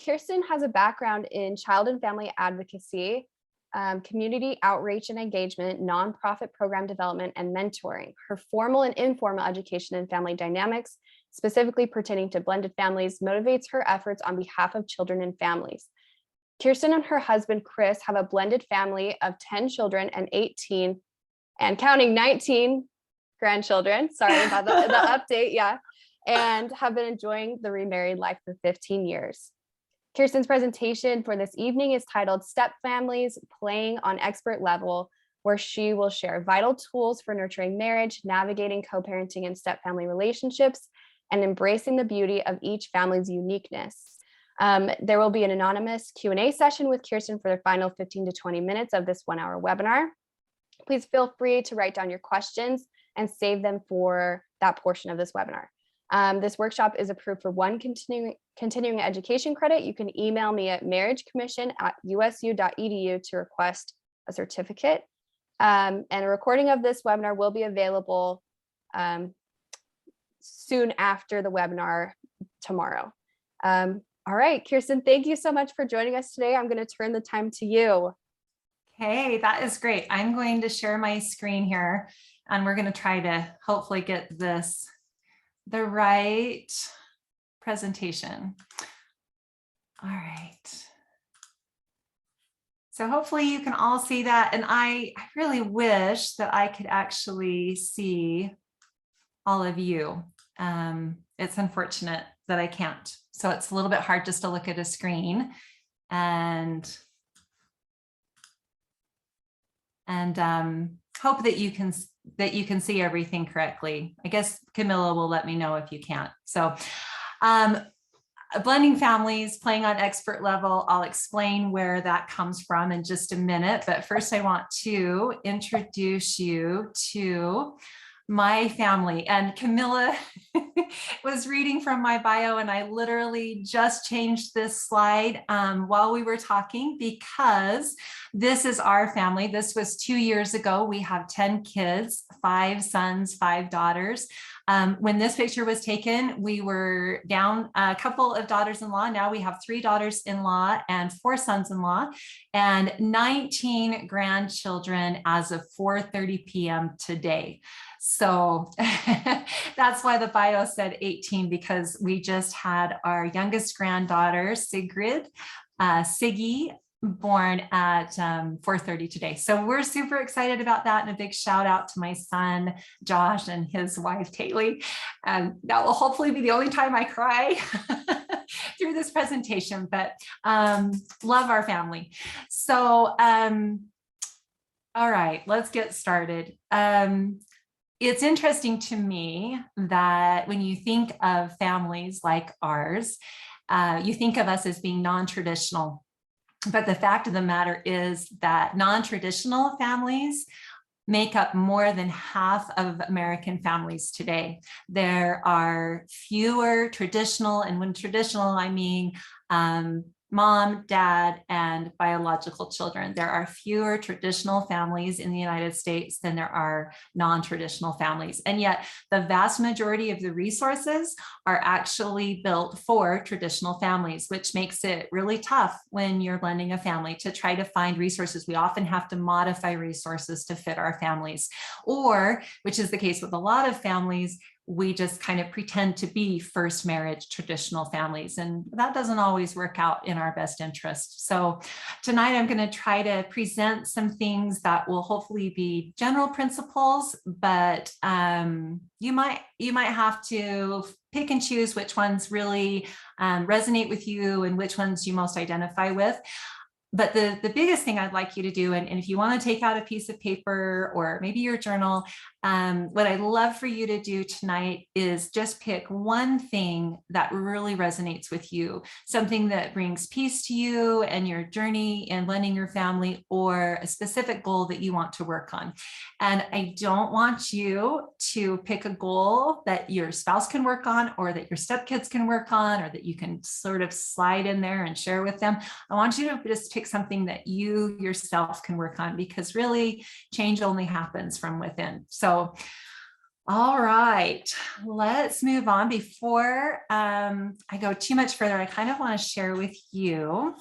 Kiersten has a background in child and family advocacy, community outreach and engagement, nonprofit program development, and mentoring. Her formal and informal education in family dynamics, specifically pertaining to blended families, motivates her efforts on behalf of children and families. Kiersten and her husband, Chris, have a blended family of 10 children and 18 and counting 19 grandchildren. Sorry about the update. Yeah. And have been enjoying the remarried life for 15 years. Kiersten's presentation for this evening is titled Stepfamilies Playing on Expert Level, where she will share vital tools for nurturing marriage, navigating co-parenting and stepfamily relationships, and embracing the beauty of each family's uniqueness. There will be an anonymous Q&A session with Kiersten for the final 15 to 20 minutes of this 1-hour webinar. Please feel free to write down your questions and save them for that portion of this webinar. This workshop is approved for 1 continuing education credit. You can email me at marriagecommission@usu.edu to request a certificate. And a recording of this webinar will be available soon after the webinar tomorrow. All right, Kiersten, thank you so much for joining us today. I'm going to turn the time to you. Hey, that is great. I'm going to share my screen here, and we're going to try to hopefully get this the right presentation. All right. So hopefully you can all see that. And I really wish that I could actually see all of you. It's unfortunate that I can't. So it's a little bit hard just to look at a screen and hope that you can see everything correctly. I guess Camilla will let me know if you can't. So blending families, playing on expert level. I'll explain where that comes from in just a minute. But first I want to introduce you to my family. And Camilla was reading from my bio, and I literally just changed this slide while we were talking, because this is our family. This was 2 years ago. We have 10 kids, 5 sons, 5 daughters. When this picture was taken, we were down a couple of daughters-in-law. Now we have 3 daughters-in-law and 4 sons-in-law, and 19 grandchildren as of 4:30 p.m. today. So that's why the bio said 18, because we just had our youngest granddaughter, Sigrid, Siggy, born at 4:30 today. So we're super excited about that. And a big shout out to my son, Josh, and his wife, Taylor. And that will hopefully be the only time I cry through this presentation, but love our family. So, all right, let's get started. It's interesting to me that when you think of families like ours, you think of us as being non-traditional. But the fact of the matter is that non-traditional families make up more than half of American families today. There are fewer traditional, and when traditional, I mean mom, dad, and biological children. There are fewer traditional families in the United States than there are non-traditional families. And yet the vast majority of the resources are actually built for traditional families, which makes it really tough when you're blending a family to try to find resources. We often have to modify resources to fit our families, or, which is the case with a lot of families, we just kind of pretend to be first marriage traditional families, and that doesn't always work out in our best interest. So tonight I'm going to try to present some things that will hopefully be general principles, but you might have to pick and choose which ones really resonate with you and which ones you most identify with. But the biggest thing I'd like you to do, and if you want to take out a piece of paper or maybe your journal, what I'd love for you to do tonight is just pick one thing that really resonates with you, something that brings peace to you and your journey in blending your family, or a specific goal that you want to work on. And I don't want you to pick a goal that your spouse can work on, or that your stepkids can work on, or that you can sort of slide in there and share with them. I want you to just pick something that you yourself can work on, because really change only happens from within. So All right, let's move on. Before I go too much further, I kind of want to share with you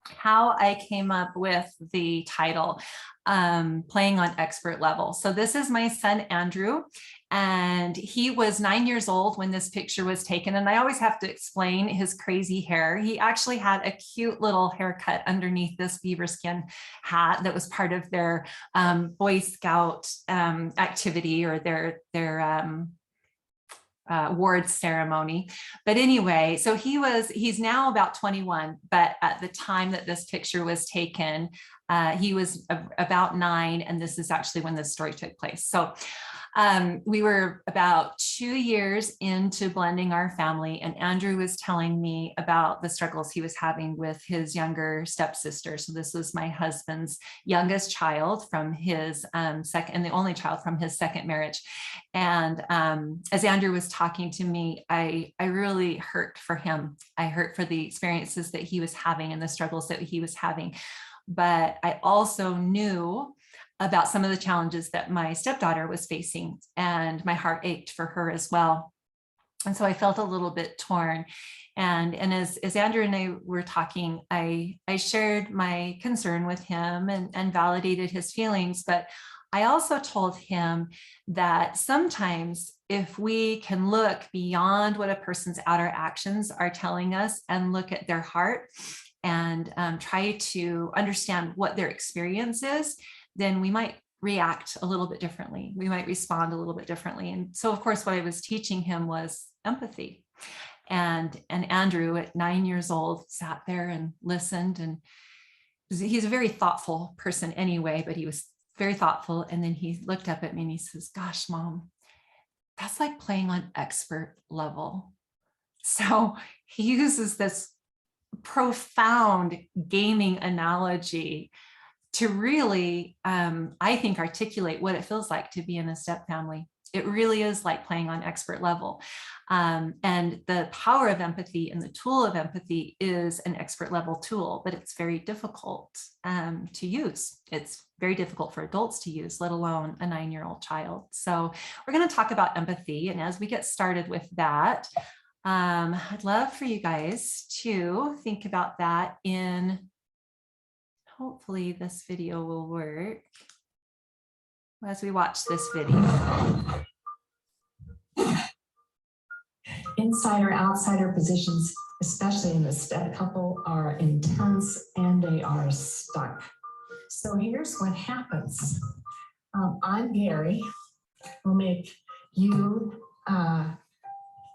how I came up with the title, Playing on Expert Level. So this is my son, Andrew, and he was 9 years old when this picture was taken. And I always have to explain his crazy hair. He actually had a cute little haircut underneath this beaver skin hat that was part of their Boy Scout activity, or their award ceremony. But anyway, so he's now about 21, but at the time that this picture was taken, he was about 9, and this is actually when this story took place. So we were about 2 years into blending our family, and Andrew was telling me about the struggles he was having with his younger stepsister. So this was my husband's youngest child from his second, and the only child from his second marriage. And as Andrew was talking to me, I really hurt for him. I hurt for the experiences that he was having and the struggles that he was having. But I also knew about some of the challenges that my stepdaughter was facing, and my heart ached for her as well. And so I felt a little bit torn. And as Andrew and I were talking, I shared my concern with him and validated his feelings. But I also told him that sometimes if we can look beyond what a person's outer actions are telling us and look at their heart and try to understand what their experience is, then we might react a little bit differently. We might respond a little bit differently. And so, of course, what I was teaching him was empathy. And Andrew, at 9 years old, sat there and listened. And he's a very thoughtful person anyway, but he was very thoughtful. And then he looked up at me and he says, "Gosh, Mom, that's like playing on expert level." So he uses this profound gaming analogy to really, I think, articulate what it feels like to be in a step family. It really is like playing on expert level. And the power of empathy and the tool of empathy is an expert level tool, but it's very difficult to use. It's very difficult for adults to use, let alone a 9-year-old child. So we're going to talk about empathy. And as we get started with that, I'd love for you guys to think about that in, hopefully this video will work as we watch this video. Insider-outsider positions, especially in the step couple, are intense and they are stuck. So here's what happens. I'm Gary. We'll make you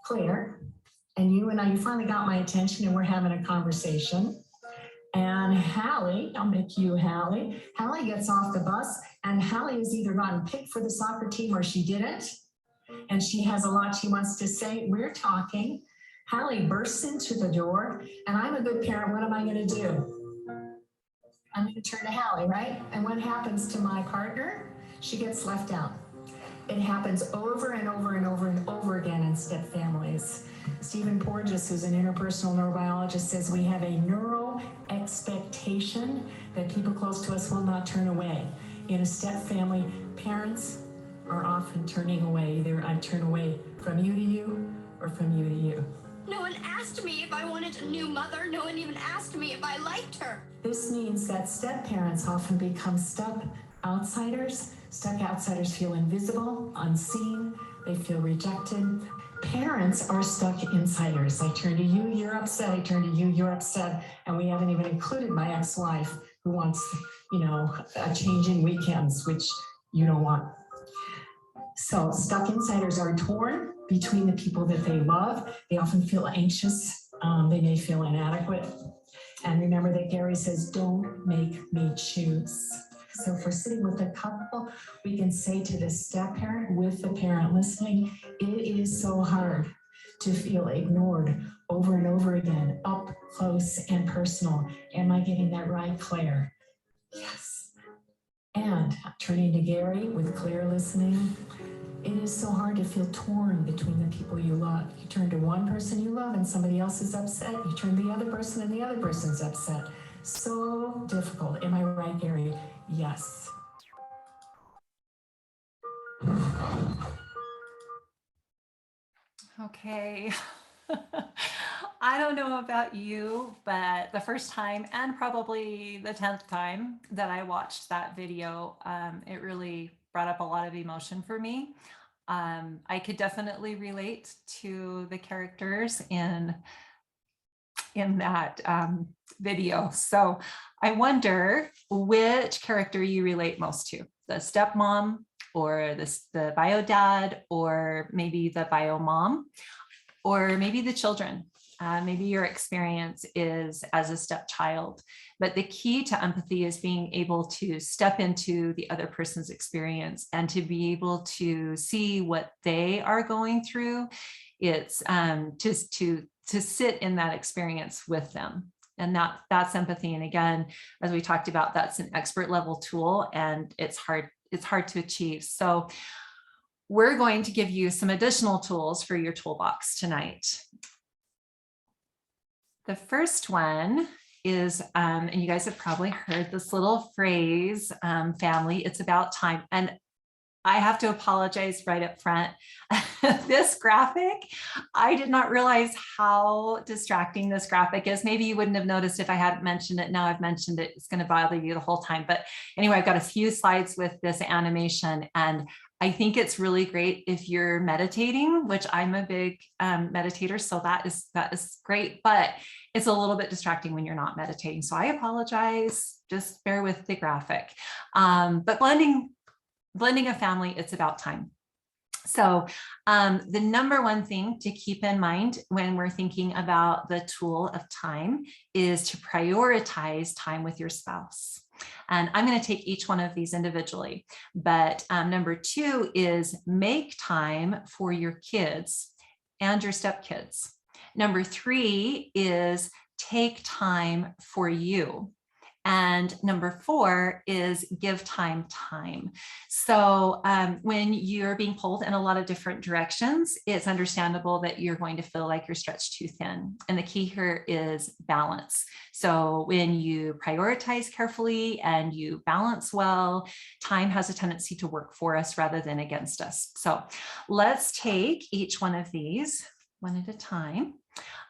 Claire, and you finally got my attention and we're having a conversation. And Hallie, I'll make you Hallie. Hallie gets off the bus, and Hallie has either gotten picked for the soccer team or she didn't. And she has a lot she wants to say. We're talking. Hallie bursts into the door, and I'm a good parent. What am I going to do? I'm going to turn to Hallie, right? And what happens to my partner? She gets left out. It happens over and over and over and over again in step families. Stephen Porges, who's an interpersonal neurobiologist, says we have a neural expectation that people close to us will not turn away. In a step family, parents are often turning away. Either I turn away from you to you or from you to you. No one asked me if I wanted a new mother. No one even asked me if I liked her. This means that step parents often become stuck outsiders. Stuck outsiders feel invisible, unseen. They feel rejected. Parents are stuck insiders. I turn to you, you're upset. I turn to you, you're upset. And we haven't even included my ex-wife who wants, a change in weekends, which you don't want. So stuck insiders are torn between the people that they love. They often feel anxious. They may feel inadequate. And remember that Gary says, don't make me choose. So if we're sitting with a couple, we can say to the step parent with the parent listening, it is so hard to feel ignored over and over again, up close and personal. Am I getting that right, Claire? Yes. And turning to Gary with Claire listening, it is so hard to feel torn between the people you love. You turn to one person you love and somebody else is upset. You turn to the other person and the other person's upset. So difficult. Am I right, Gary? Yes. Okay. I don't know about you, but the first time and probably the 10th time that I watched that video, it really brought up a lot of emotion for me. I could definitely relate to the characters in that video. So I wonder which character you relate most to, the stepmom or the bio dad, or maybe the bio mom, or maybe the children. Maybe your experience is as a stepchild, but the key to empathy is being able to step into the other person's experience and to be able to see what they are going through. It's just to sit in that experience with them. And that's empathy. And again, as we talked about, that's an expert level tool, and it's hard to achieve. So we're going to give you some additional tools for your toolbox tonight. The first one is, and you guys have probably heard this little phrase, family, it's about time. And I have to apologize right up front. This graphic, I did not realize how distracting this graphic is. Maybe you wouldn't have noticed if I hadn't mentioned it. Now I've mentioned it, it's going to bother you the whole time. But anyway, I've got a few slides with this animation, and I think it's really great if you're meditating, which I'm a big meditator, so that is great, but it's a little bit distracting when you're not meditating. So I apologize, just bear with the graphic. But blending a family, it's about time. So the number one thing to keep in mind when we're thinking about the tool of time is to prioritize time with your spouse. And I'm going to take each one of these individually. But number two is make time for your kids and your stepkids. Number three is take time for you. And number four is give time. So when you're being pulled in a lot of different directions, it's understandable that you're going to feel like you're stretched too thin. And the key here is balance. So when you prioritize carefully and you balance well, time has a tendency to work for us rather than against us. So let's take each one of these one at a time.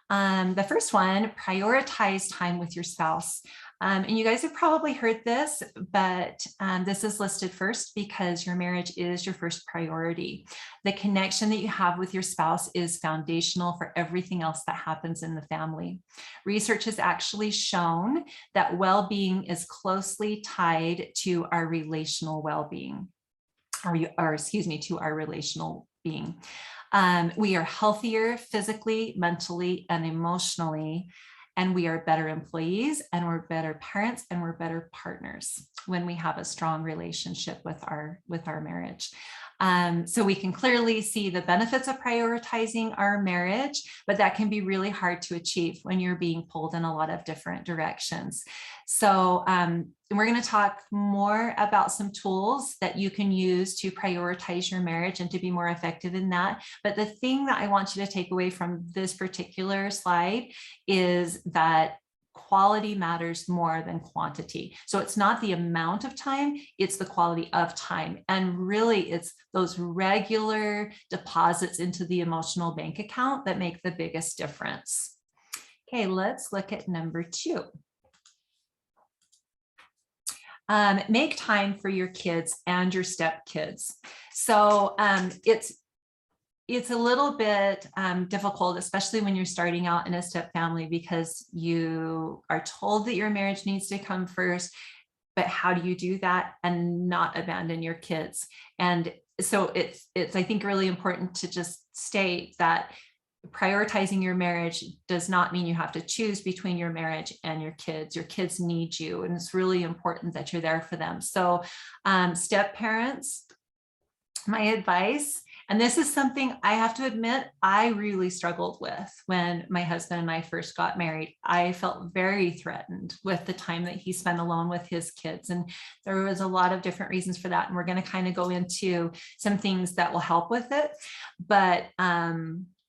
The first one, prioritize time with your spouse. And you guys have probably heard this, but this is listed first because your marriage is your first priority. The connection that you have with your spouse is foundational for everything else that happens in the family. Research has actually shown that well-being is closely tied to our relational well-being, or excuse me, to our relational being. We are healthier physically, mentally, and emotionally, and we are better employees, and we're better parents, and we're better partners when we have a strong relationship with our marriage. So we can clearly see the benefits of prioritizing our marriage, but that can be really hard to achieve when you're being pulled in a lot of different directions. So we're going to talk more about some tools that you can use to prioritize your marriage and to be more effective in that. But the thing that I want you to take away from this particular slide is that quality matters more than quantity. So it's not the amount of time, it's the quality of time. And really it's those regular deposits into the emotional bank account that make the biggest difference. Okay, let's look at number two. Make time for your kids and your stepkids. So it's a little bit difficult, especially when you're starting out in a step family, because you are told that your marriage needs to come first, but how do you do that and not abandon your kids? And so it's I think really important to just state that prioritizing your marriage does not mean you have to choose between your marriage and your kids. Your kids need you, and it's really important that you're there for them. So step parents, my advice, and this is something I have to admit I really struggled with when my husband and I first got married. I felt very threatened with the time that he spent alone with his kids. And there was a lot of different reasons for that. And we're going to kind of go into some things that will help with it. But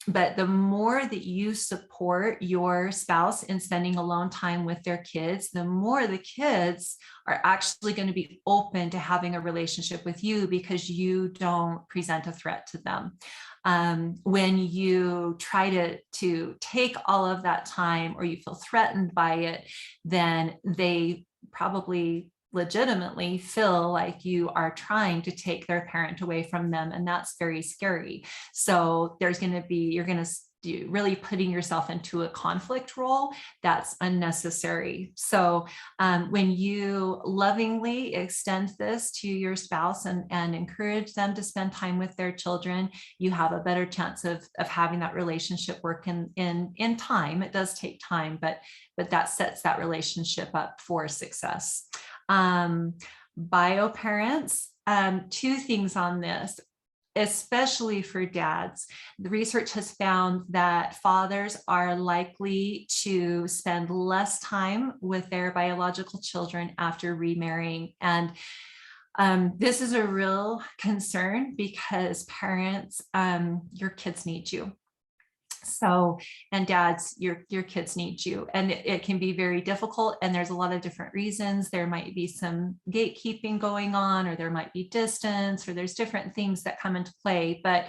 But the more that you support your spouse in spending alone time with their kids, the more the kids are actually going to be open to having a relationship with you because you don't present a threat to them. When you try to take all of that time or you feel threatened by it, then they probably legitimately feel like you are trying to take their parent away from them. And that's very scary. So there's going to be, you're going to really putting yourself into a conflict role that's unnecessary. So when you lovingly extend this to your spouse and encourage them to spend time with their children, you have a better chance of having that relationship work in time. It does take time, but that sets that relationship up for success. Bio parents, two things on this, especially for dads. The research has found that fathers are likely to spend less time with their biological children after remarrying. And this is a real concern because parents, your kids need you. So, and dads, your kids need you, and it can be very difficult. And there's a lot of different reasons. There might be some gatekeeping going on, or there might be distance, or there's different things that come into play. But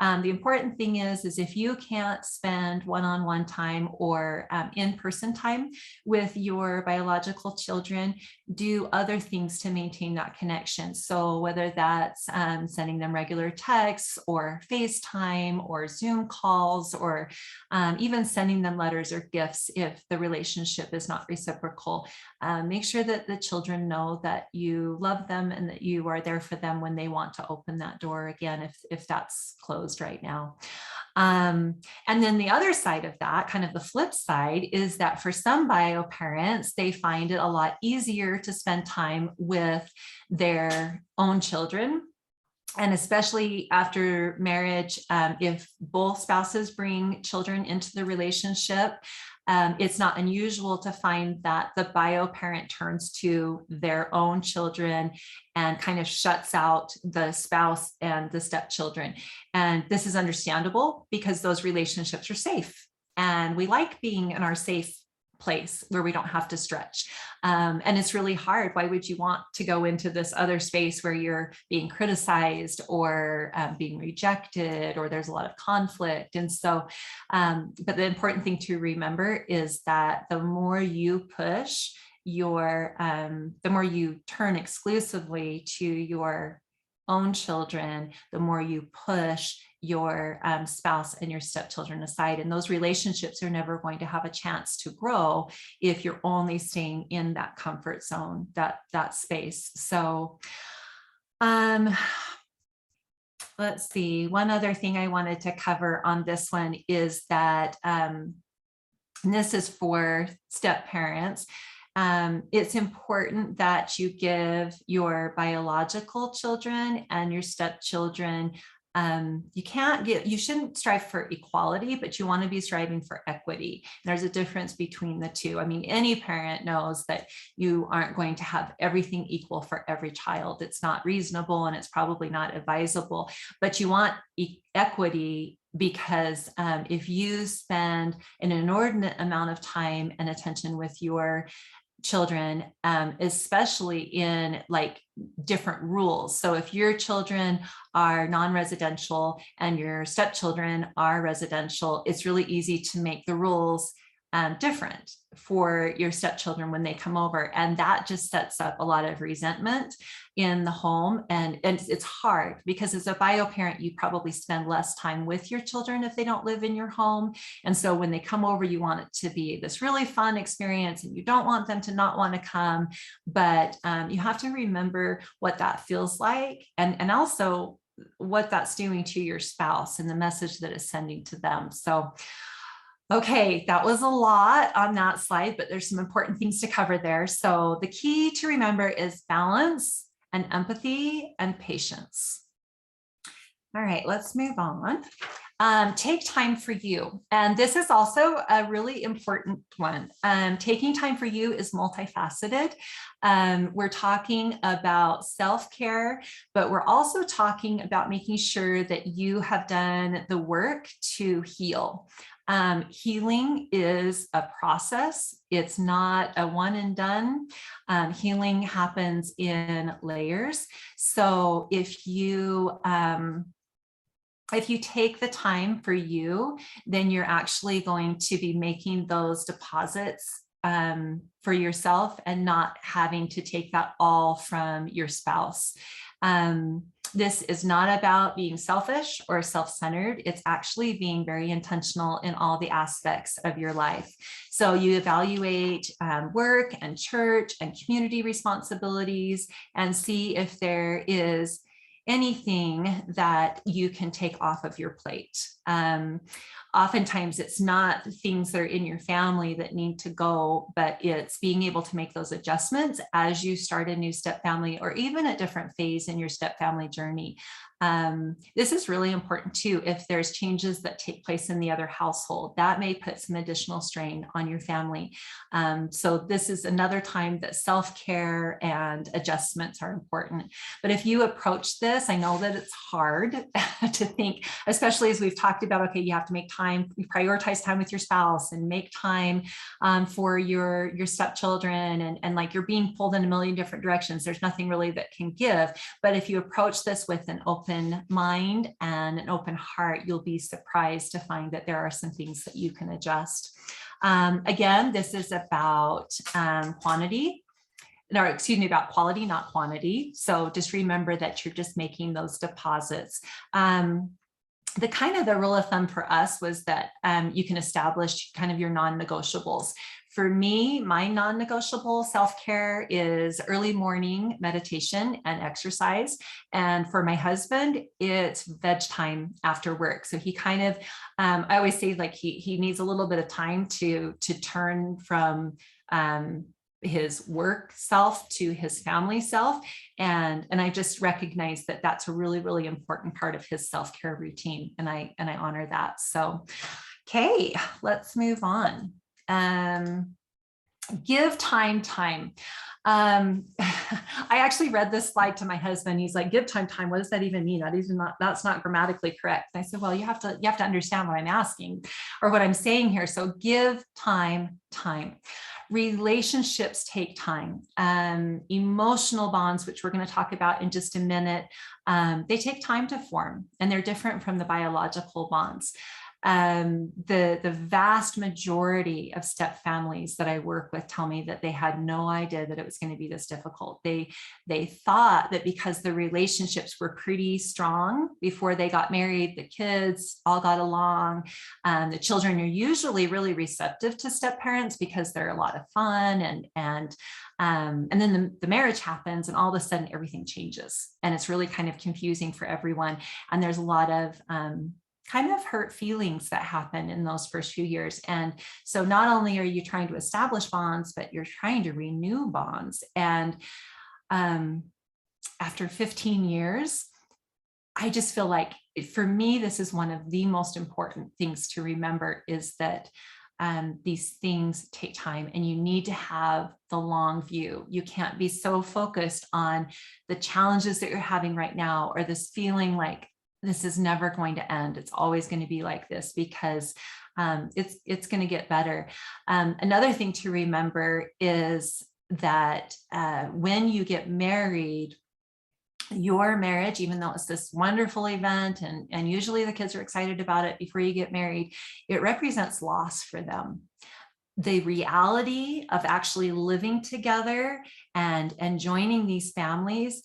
the important thing is if you can't spend one-on-one time or in-person time with your biological children, do other things to maintain that connection. So whether that's sending them regular texts or FaceTime or Zoom calls, or even sending them letters or gifts if the relationship is not reciprocal, make sure that the children know that you love them and that you are there for them when they want to open that door again, if that's closed right now. And then the other side of that, kind of the flip side, is that for some bio parents, they find it a lot easier to spend time with their own children. And especially after marriage, if both spouses bring children into the relationship, it's not unusual to find that the bio parent turns to their own children and kind of shuts out the spouse and the stepchildren. And this is understandable because those relationships are safe. And we like being in our safe place where we don't have to stretch. And it's really hard. Why would you want to go into this other space where you're being criticized or being rejected, or there's a lot of conflict? And so, but the important thing to remember is that the more you push the more you turn exclusively to your own children, the more you push your spouse and your stepchildren aside. And those relationships are never going to have a chance to grow if you're only staying in that comfort zone, that space. So let's see, one other thing I wanted to cover on this one is that, and this is for step parents, it's important that you give your biological children and your stepchildren, you shouldn't strive for equality, but you want to be striving for equity. There's a difference between the two. I mean, any parent knows that you aren't going to have everything equal for every child. It's not reasonable and it's probably not advisable, but you want equity because if you spend an inordinate amount of time and attention with your children, especially in like different rules. So if your children are non-residential and your stepchildren are residential, it's really easy to make the rules different for your stepchildren when they come over. And that just sets up a lot of resentment in the home. And it's hard because as a bio parent, you probably spend less time with your children if they don't live in your home. And so when they come over, you want it to be this really fun experience and you don't want them to not want to come, but you have to remember what that feels like and also what that's doing to your spouse and the message that it's sending to them. So okay, that was a lot on that slide, but there's some important things to cover there. So the key to remember is balance and empathy and patience. All right, let's move on. Take time for you. And this is also a really important one. Taking time for you is multifaceted. We're talking about self-care, but we're also talking about making sure that you have done the work to heal. Healing is a process. It's not a one and done. Healing happens in layers. So if you take the time for you, then you're actually going to be making those deposits for yourself and not having to take that all from your spouse. This is not about being selfish or self-centered. It's actually being very intentional in all the aspects of your life. So you evaluate work and church and community responsibilities and see if there is anything that you can take off of your plate. Oftentimes it's not things that are in your family that need to go, but it's being able to make those adjustments as you start a new step family or even a different phase in your step family journey. This is really important too. If there's changes that take place in the other household, that may put some additional strain on your family. So this is another time that self-care and adjustments are important. But if you approach this, I know that it's hard to think, especially as we've talked about, okay, you have to make time, you prioritize time with your spouse and make time for your stepchildren and like you're being pulled in a million different directions. There's nothing really that can give. But if you approach this with an open mind and an open heart, you'll be surprised to find that there are some things that you can adjust. Again, this is about quantity. No, excuse me, about quality, not quantity. So just remember that you're just making those deposits. The kind of the rule of thumb for us was that you can establish kind of your non-negotiables. For me, my non-negotiable self-care is early morning meditation and exercise. And for my husband, it's veg time after work. So he kind of, I always say like he needs a little bit of time to turn from his work self to his family self. And I just recognize that that's a really, really important part of his self-care routine. And I honor that. So, okay, let's move on. Give time. I actually read this slide to my husband. He's like, give time. What does that even mean? That's not grammatically correct. And I said, well, you have to understand what I'm asking or what I'm saying here. So give time. Relationships take time. Emotional bonds, which we're going to talk about in just a minute, they take time to form, and they're different from the biological bonds. The vast majority of step families that I work with tell me that they had no idea that it was going to be this difficult. They thought that because the relationships were pretty strong before they got married, the kids all got along, the children are usually really receptive to step parents because they're a lot of fun, and then the marriage happens and all of a sudden everything changes, and it's really kind of confusing for everyone. And there's a lot of kind of hurt feelings that happen in those first few years. And so not only are you trying to establish bonds, but you're trying to renew bonds. And after 15 years, I just feel like for me, this is one of the most important things to remember is that these things take time and you need to have the long view. You can't be so focused on the challenges that you're having right now, or this feeling like this is never going to end. It's always going to be like this, because it's going to get better. Another thing to remember is that when you get married, your marriage, even though it's this wonderful event and usually the kids are excited about it before you get married, it represents loss for them. The reality of actually living together and joining these families,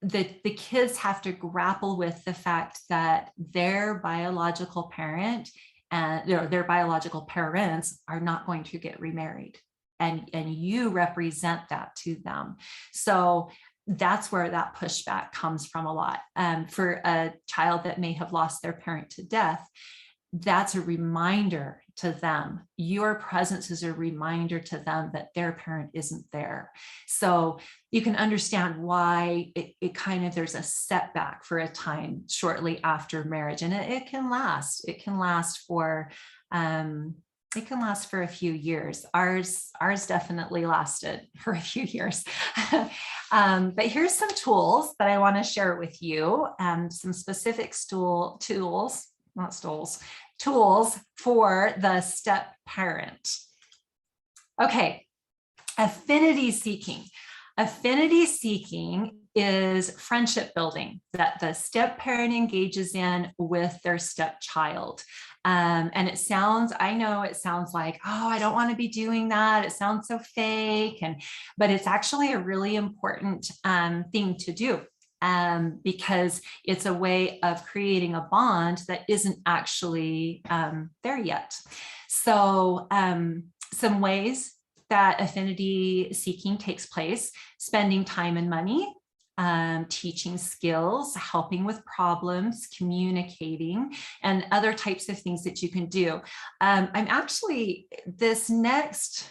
the kids have to grapple with the fact that their biological parent and their biological parents are not going to get remarried, and you represent that to them. So that's where that pushback comes from a lot. For a child that may have lost their parent to death, that's a reminder to them. Your presence is a reminder to them that their parent isn't there. So you can understand why it kind of, there's a setback for a time shortly after marriage, and it can last. It can last for a few years. Ours definitely lasted for a few years. But here's some tools that I want to share with you, some specific tools for the step parent. Okay, affinity seeking. Affinity seeking is friendship building that the step parent engages in with their stepchild. And I know it sounds like, oh, I don't want to be doing that. It sounds so fake. But it's actually a really important thing to do. Because it's a way of creating a bond that isn't actually there yet. So some ways that affinity seeking takes place: spending time and money, teaching skills, helping with problems, communicating, and other types of things that you can do. I'm actually, this next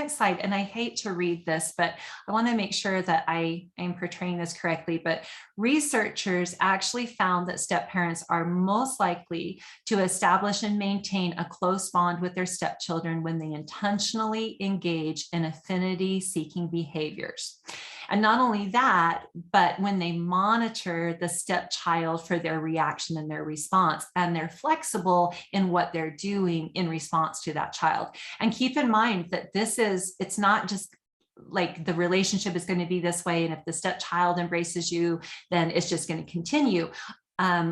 slide, and I hate to read this, but I want to make sure that I am portraying this correctly, but researchers actually found that step parents are most likely to establish and maintain a close bond with their stepchildren when they intentionally engage in affinity seeking behaviors. And not only that, but when they monitor the stepchild for their reaction and their response, and they're flexible in what they're doing in response to that child. And keep in mind that it's not just like the relationship is going to be this way, and if the stepchild embraces you, then it's just going to continue.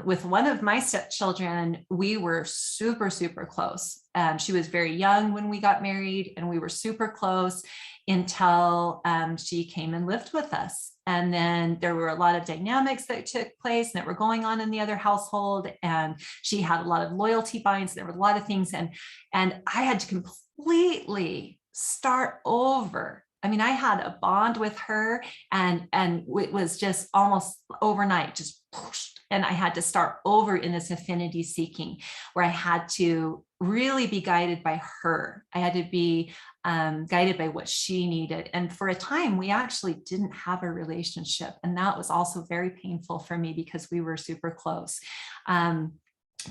With one of my stepchildren, we were super, super close. She was very young when we got married, and we were super close until she came and lived with us. And then there were a lot of dynamics that took place and that were going on in the other household. And she had a lot of loyalty binds. There were a lot of things. And I had to completely start over. I mean, I had a bond with her, and it was just almost overnight, just whoosh, and I had to start over in this affinity seeking, where I had to really be guided by her. I had to be guided by what she needed. And for a time, we actually didn't have a relationship. And that was also very painful for me because we were super close.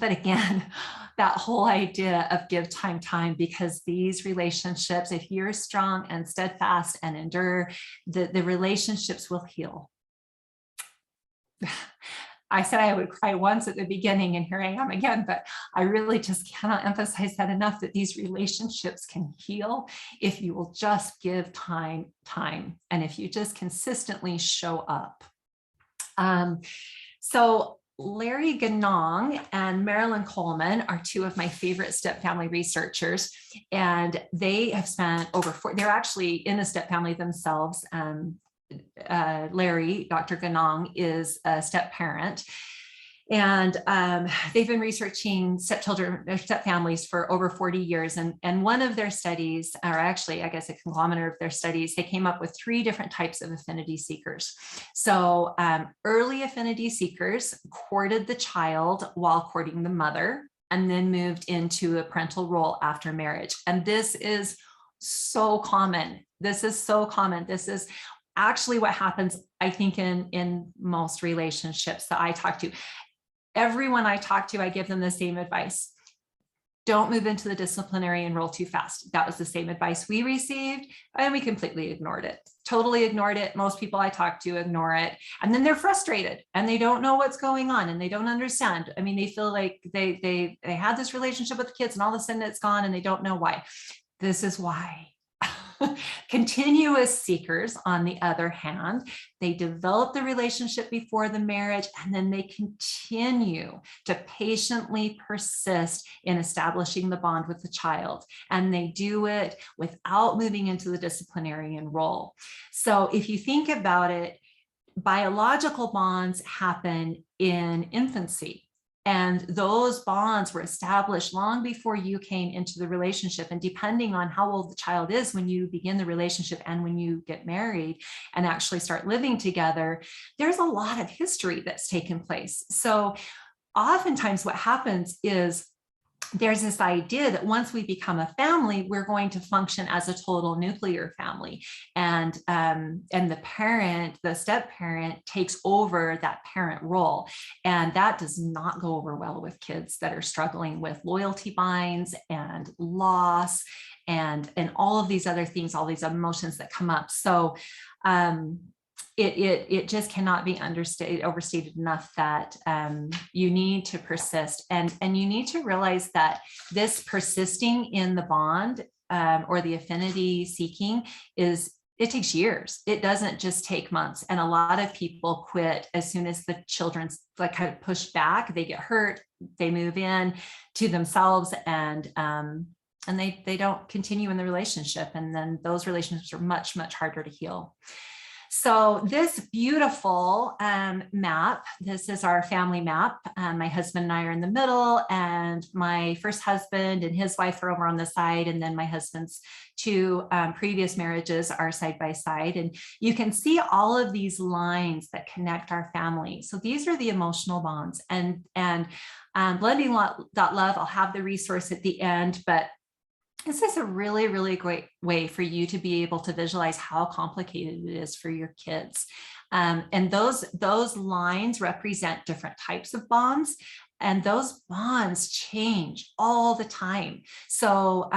But again, that whole idea of give time, because these relationships, if you're strong and steadfast and endure, the relationships will heal. I said I would cry once at the beginning, and here I am again, but I really just cannot emphasize that enough, that these relationships can heal if you will just give time, and if you just consistently show up. So Larry Ganong and Marilyn Coleman are two of my favorite stepfamily researchers, and they have spent they're actually in a stepfamily themselves. Larry, Dr. Ganong, is a step parent, and they've been researching stepfamilies for over 40 years. And one of their studies, or actually, I guess a conglomerate of their studies, they came up with 3 different types of affinity seekers. So early affinity seekers courted the child while courting the mother, and then moved into a parental role after marriage. And this is so common. This is actually what happens, I think, in most relationships that I talk to. Everyone I talk to, I give them the same advice. Don't move into the disciplinarian role too fast. That was the same advice we received, and we completely ignored it. Totally ignored it. Most people I talk to ignore it. And then they're frustrated and they don't know what's going on, and they don't understand. I mean, they feel like they had this relationship with the kids, and all of a sudden it's gone, and they don't know why. This is why. Continuous seekers, on the other hand, they develop the relationship before the marriage, and then they continue to patiently persist in establishing the bond with the child. And they do it without moving into the disciplinarian role. So if you think about it, biological bonds happen in infancy. And those bonds were established long before you came into the relationship. And depending on how old the child is when you begin the relationship and when you get married and actually start living together, there's a lot of history that's taken place. So oftentimes what happens is there's this idea that once we become a family, we're going to function as a total nuclear family, and the parent, the step parent, takes over that parent role, and that does not go over well with kids that are struggling with loyalty binds and loss and all of these other things, all these emotions that come up. So it just cannot be overstated enough that you need to persist, and you need to realize that this persisting in the bond or the affinity seeking it takes years. It doesn't just take months. And a lot of people quit as soon as the children's like kind of pushed back, they get hurt, they move in to themselves, and they don't continue in the relationship. And then those relationships are much, much harder to heal. So this beautiful map, this is our family map. My husband and I are in the middle, and my first husband and his wife are over on the side. And then my husband's two previous marriages are side by side. And you can see all of these lines that connect our family. So these are the emotional bonds, and blending.love, I'll have the resource at the end, but this is a really, really great way for you to be able to visualize how complicated it is for your kids. And those lines represent different types of bonds, and those bonds change all the time. So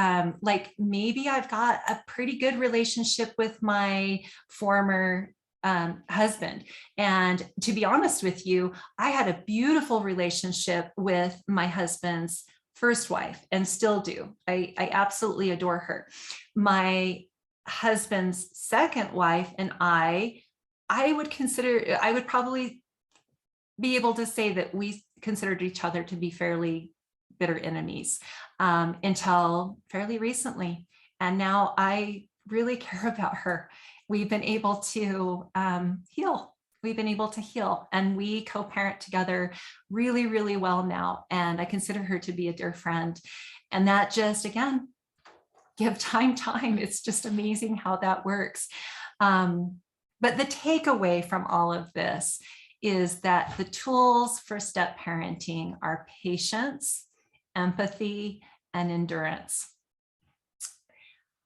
like maybe I've got a pretty good relationship with my former husband. And to be honest with you, I had a beautiful relationship with my husband's first wife, and still do. I absolutely adore her. My husband's second wife and I would probably be able to say that we considered each other to be fairly bitter enemies until fairly recently. And now I really care about her. We've been able to heal. We've been able to heal, and we co-parent together really, really well now. And I consider her to be a dear friend. And that just, again, give time. It's just amazing how that works. But the takeaway from all of this is that the tools for step parenting are patience, empathy, and endurance.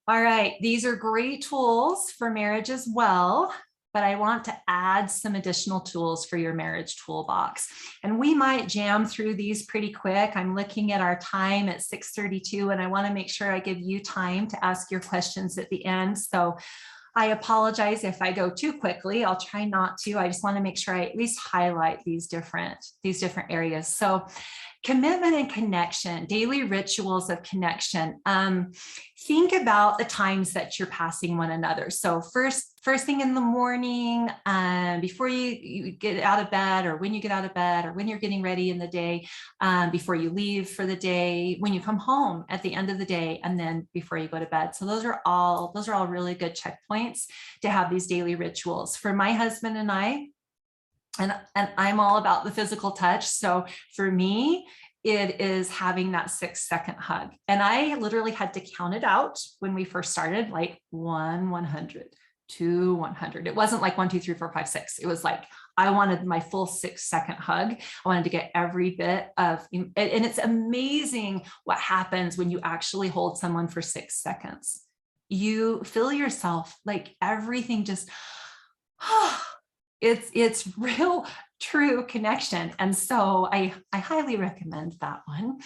All right, these are great tools for marriage as well, but I want to add some additional tools for your marriage toolbox. And we might jam through these pretty quick. I'm looking at our time at 6:32, and I want to make sure I give you time to ask your questions at the end. So I apologize if I go too quickly. I'll try not to. I just want to make sure I at least highlight these different areas. So commitment and connection, daily rituals of connection. Think about the times that you're passing one another. So first thing in the morning, before you get out of bed, or when you get out of bed, or when you're getting ready in the day, before you leave for the day, when you come home at the end of the day, and then before you go to bed. So those are all really good checkpoints to have these daily rituals. For my husband and I, and I'm all about the physical touch. So for me, it is having that 6-second hug. And I literally had to count it out when we first started, like 100, 2, 100. It wasn't like 1, 2, 3, 4, 5, 6. It was like, I wanted my full 6-second hug. I wanted to get every bit of, and it's amazing what happens when you actually hold someone for 6 seconds. You feel yourself like everything just, it's real, true connection. And so I highly recommend that one.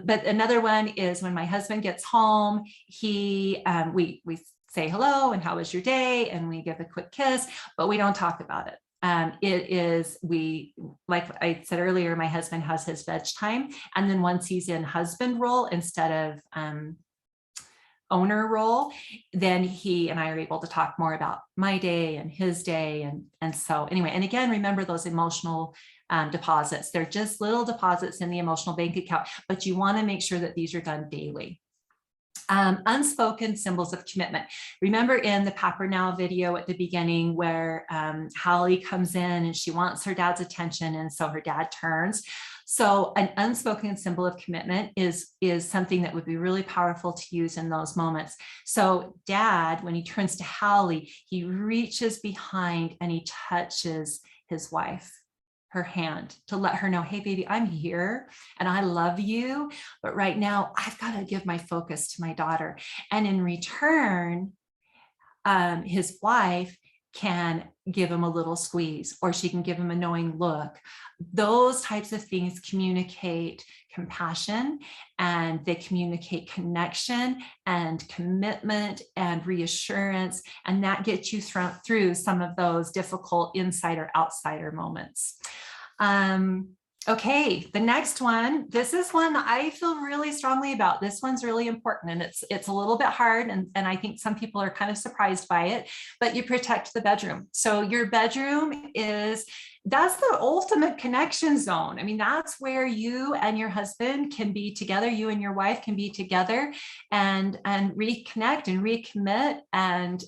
But another one is when my husband gets home, we say hello and how was your day? And we give a quick kiss, but we don't talk about it. Like I said earlier, my husband has his veg time. And then once he's in husband role instead of owner role, then he and I are able to talk more about my day and his day. And so anyway, and again, remember those emotional deposits. They're just little deposits in the emotional bank account, but you want to make sure that these are done daily. Unspoken symbols of commitment. Remember in the Papper Now video at the beginning where Hallie comes in and she wants her dad's attention, and so her dad turns. So an unspoken symbol of commitment is something that would be really powerful to use in those moments. So dad, when he turns to Hallie, he reaches behind and he touches his wife, her hand, to let her know, hey, baby, I'm here and I love you. But right now I've got to give my focus to my daughter. And in return, his wife can give him a little squeeze, or she can give him a knowing look. Those types of things communicate compassion, and they communicate connection and commitment and reassurance. And that gets you through some of those difficult insider outsider moments. Okay, the next one, this is one I feel really strongly about. This one's really important, and it's a little bit hard, and I think some people are kind of surprised by it, but you protect the bedroom. So your bedroom that's the ultimate connection zone. I mean, that's where you and your husband can be together, you and your wife can be together and reconnect and recommit, and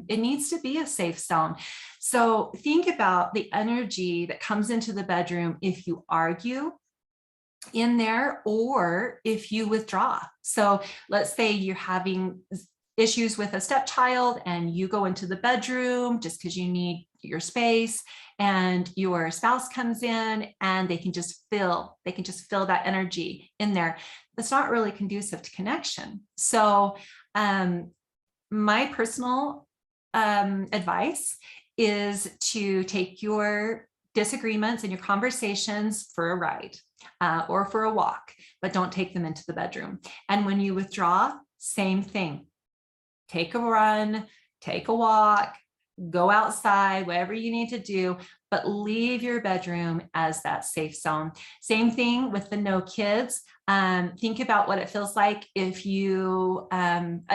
it needs to be a safe zone. So think about the energy that comes into the bedroom if you argue in there, or if you withdraw. So let's say you're having issues with a stepchild and you go into the bedroom just because you need your space, and your spouse comes in and they can just feel that energy in there. That's not really conducive to connection. So my personal advice is to take your disagreements and your conversations for a ride or for a walk, but don't take them into the bedroom. And when you withdraw, same thing. Take a run, take a walk, go outside, whatever you need to do, but leave your bedroom as that safe zone. Same thing with the no kids. Think about what it feels like if you,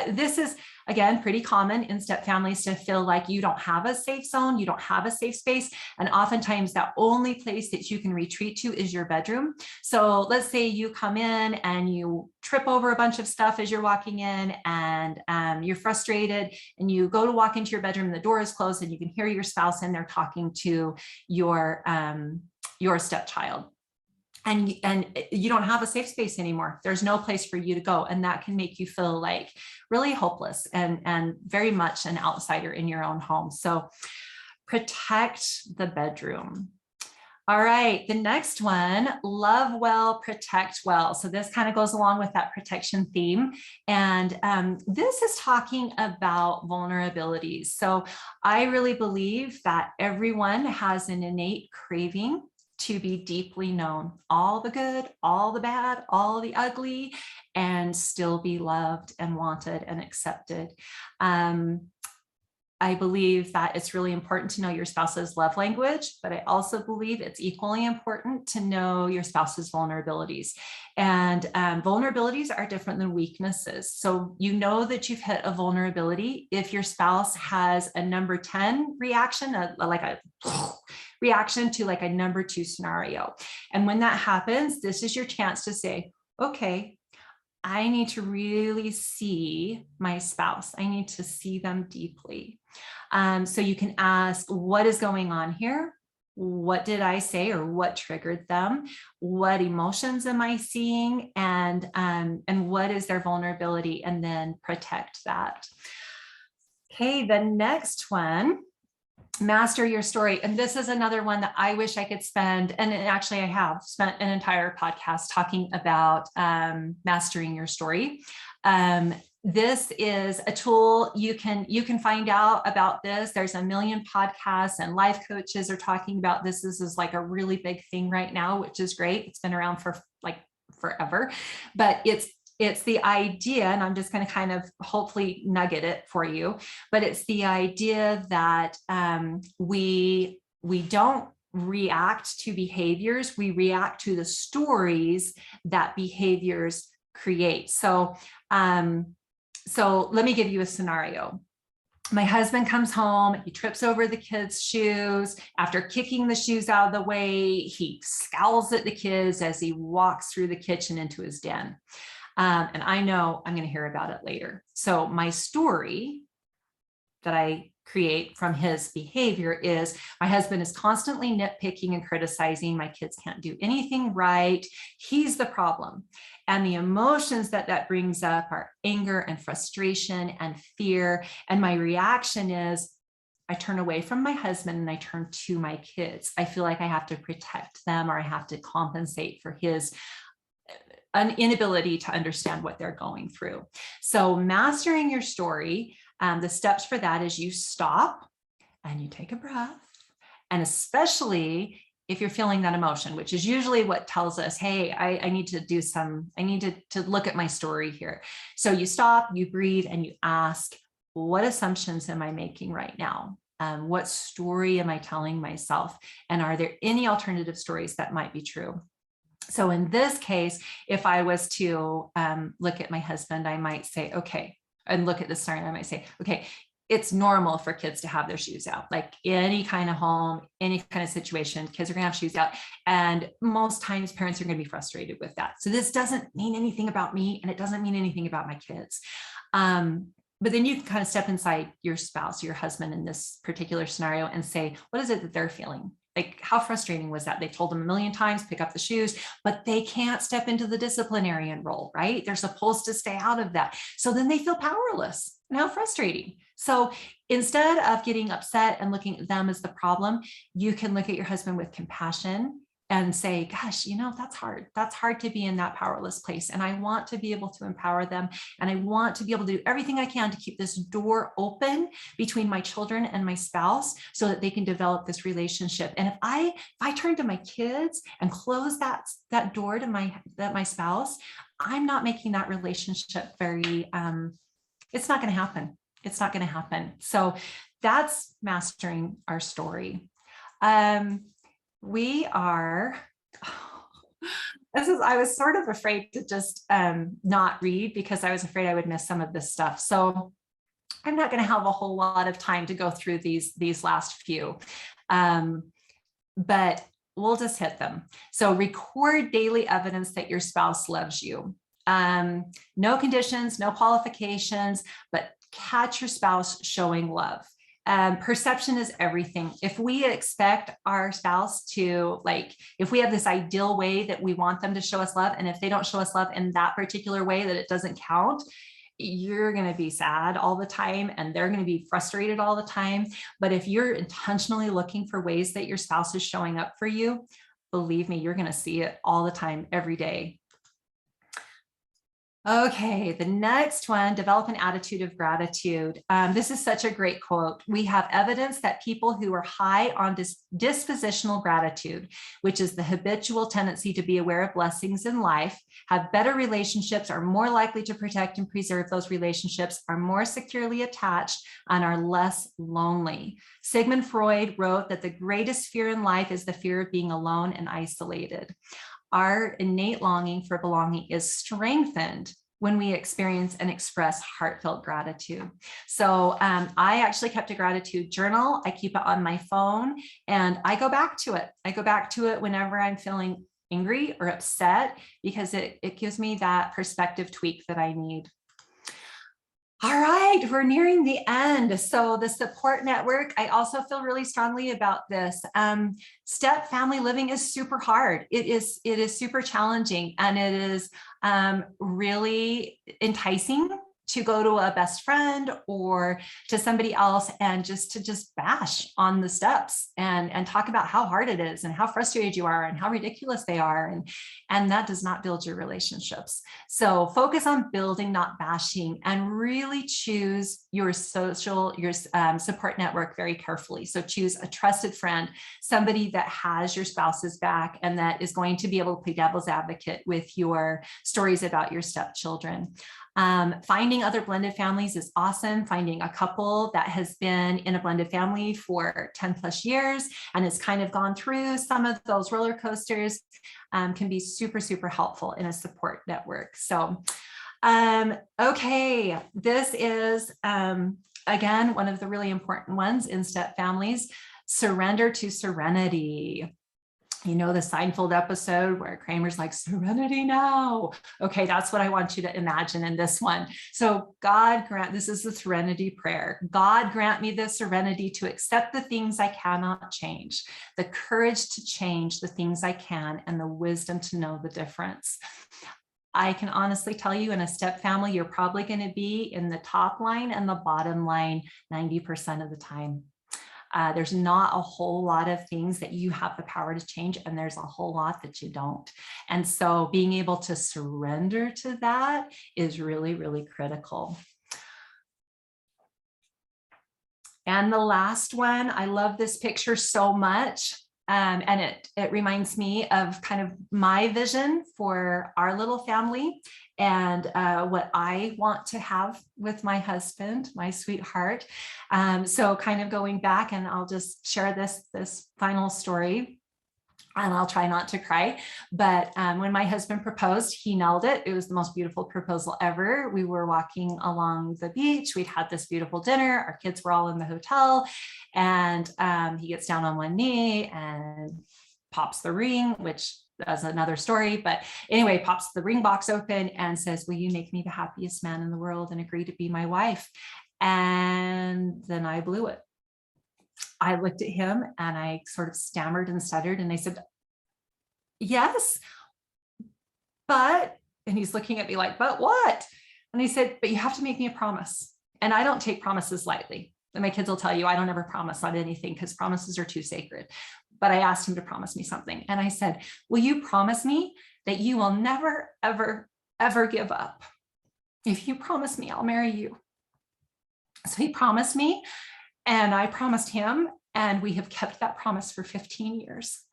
this is, again, pretty common in step families to feel like you don't have a safe zone, you don't have a safe space. And oftentimes that only place that you can retreat to is your bedroom. So let's say you come in and you trip over a bunch of stuff as you're walking in, and you're frustrated, and you go to walk into your bedroom and the door is closed, and you can hear your spouse in there talking to your stepchild. And you don't have a safe space anymore. There's no place for you to go. And that can make you feel like really hopeless and very much an outsider in your own home. So protect the bedroom. All right, the next one, love well, protect well. So this kind of goes along with that protection theme. And this is talking about vulnerabilities. So I really believe that everyone has an innate craving to be deeply known, all the good, all the bad, all the ugly, and still be loved and wanted and accepted. I believe that it's really important to know your spouse's love language, but I also believe it's equally important to know your spouse's vulnerabilities. And vulnerabilities are different than weaknesses. So you know that you've hit a vulnerability if your spouse has a number 10 reaction, like a reaction to like a number 2 scenario. And when that happens, this is your chance to say, okay, I need to really see my spouse. I need to see them deeply. So you can ask, what is going on here? What did I say, or what triggered them? What emotions am I seeing? And what is their vulnerability? And then protect that. Okay, the next one, master your story. And this is another one that I wish I could spend, and actually I have spent an entire podcast talking about mastering your story. This is a tool you can find out about this. There's a million podcasts, and life coaches are talking about this. This is like a really big thing right now, which is great. It's been around for like forever, but it's the idea, and I'm just going to kind of hopefully nugget it for you, but it's the idea that we don't react to behaviors, we react to the stories that behaviors create. So let me give you a scenario. My husband comes home, he trips over the kids' shoes. After kicking the shoes out of the way, he scowls at the kids as he walks through the kitchen into his den. And I know I'm going to hear about it later. So my story that I create from his behavior is, my husband is constantly nitpicking and criticizing. My kids can't do anything right. He's the problem. And the emotions that brings up are anger and frustration and fear. And my reaction is, I turn away from my husband and I turn to my kids. I feel like I have to protect them, or I have to compensate for his an inability to understand what they're going through. So mastering your story, the steps for that is you stop and you take a breath. And especially if you're feeling that emotion, which is usually what tells us, hey, I need to do I need to look at my story here. So you stop, you breathe, and you ask, what assumptions am I making right now? What story am I telling myself? And are there any alternative stories that might be true? So in this case, if I was to look at my husband, I might say, okay, and look at this scenario, I might say, okay, it's normal for kids to have their shoes out, like any kind of home, any kind of situation, kids are gonna have shoes out. And most times parents are gonna be frustrated with that. So this doesn't mean anything about me, and it doesn't mean anything about my kids. But then you can kind of step inside your spouse, your husband in this particular scenario, and say, what is it that they're feeling? Like, how frustrating was that? They told them a million times, pick up the shoes, but they can't step into the disciplinarian role, right? They're supposed to stay out of that. So then they feel powerless. And how frustrating. So instead of getting upset and looking at them as the problem, you can look at your husband with compassion and say, gosh, you know, that's hard. That's hard to be in that powerless place. And I want to be able to empower them. And I want to be able to do everything I can to keep this door open between my children and my spouse so that they can develop this relationship. And if I turn to my kids and close that door to my spouse, I'm not making that relationship very, it's not going to happen. It's not going to happen. So that's mastering our story. I was sort of afraid to just not read, because I was afraid I would miss some of this stuff. So I'm not going to have a whole lot of time to go through these last few, but we'll just hit them. So record daily evidence that your spouse loves you. No conditions, no qualifications, but catch your spouse showing love. Perception is everything. If we expect our spouse to, if we have this ideal way that we want them to show us love, and if they don't show us love in that particular way, that it doesn't count, you're going to be sad all the time, and they're going to be frustrated all the time. But if you're intentionally looking for ways that your spouse is showing up for you, believe me, you're going to see it all the time, every day. Okay, the next one, develop an attitude of gratitude. This is such a great quote. We have evidence that people who are high on dispositional gratitude, which is the habitual tendency to be aware of blessings in life, have better relationships, are more likely to protect and preserve those relationships, are more securely attached, and are less lonely. Sigmund Freud wrote that the greatest fear in life is the fear of being alone and isolated. Our innate longing for belonging is strengthened when we experience and express heartfelt gratitude. So I actually kept a gratitude journal. I keep it on my phone, and I go back to it. I go back to it whenever I'm feeling angry or upset, because it gives me that perspective tweak that I need. All right, we're nearing the end. So the support network, I also feel really strongly about this. Step family living is super hard. It is super challenging, and it is really enticing to go to a best friend or to somebody else and just bash on the steps and talk about how hard it is and how frustrated you are and how ridiculous they are. And that does not build your relationships. So focus on building, not bashing, and really choose your support network very carefully. So choose a trusted friend, somebody that has your spouse's back and that is going to be able to play devil's advocate with your stories about your stepchildren. Finding other blended families is awesome. Finding a couple that has been in a blended family for 10 plus years and has kind of gone through some of those roller coasters can be super, super helpful in a support network. So, okay, this is, again, one of the really important ones in step families, surrender to serenity. You know, the Seinfeld episode where Kramer's like, serenity now. Okay, that's what I want you to imagine in this one. So God grant, this is the serenity prayer. God grant me the serenity to accept the things I cannot change, the courage to change the things I can, and the wisdom to know the difference. I can honestly tell you, in a step family, you're probably going to be in the top line and the bottom line 90% of the time. There's not a whole lot of things that you have the power to change, and there's a whole lot that you don't. And so being able to surrender to that is really, really critical. And the last one, I love this picture so much. And it reminds me of kind of my vision for our little family and what I want to have with my husband, my sweetheart. So kind of going back, and I'll just share this final story. And I'll try not to cry, but when my husband proposed, he nailed it. It was the most beautiful proposal ever. We were walking along the beach. We'd had this beautiful dinner. Our kids were all in the hotel, and he gets down on one knee and pops the ring, which is another story. But anyway, pops the ring box open and says, "Will you make me the happiest man in the world and agree to be my wife?" And then I blew it. I looked at him and I sort of stammered and stuttered, and I said, "Yes, but," and he's looking at me like, "But what?" And I said, "But you have to make me a promise." And I don't take promises lightly. And my kids will tell you I don't ever promise on anything because promises are too sacred. But I asked him to promise me something. And I said, "Will you promise me that you will never, ever, ever give up? If you promise me, I'll marry you." So he promised me, and I promised him, and we have kept that promise for 15 years.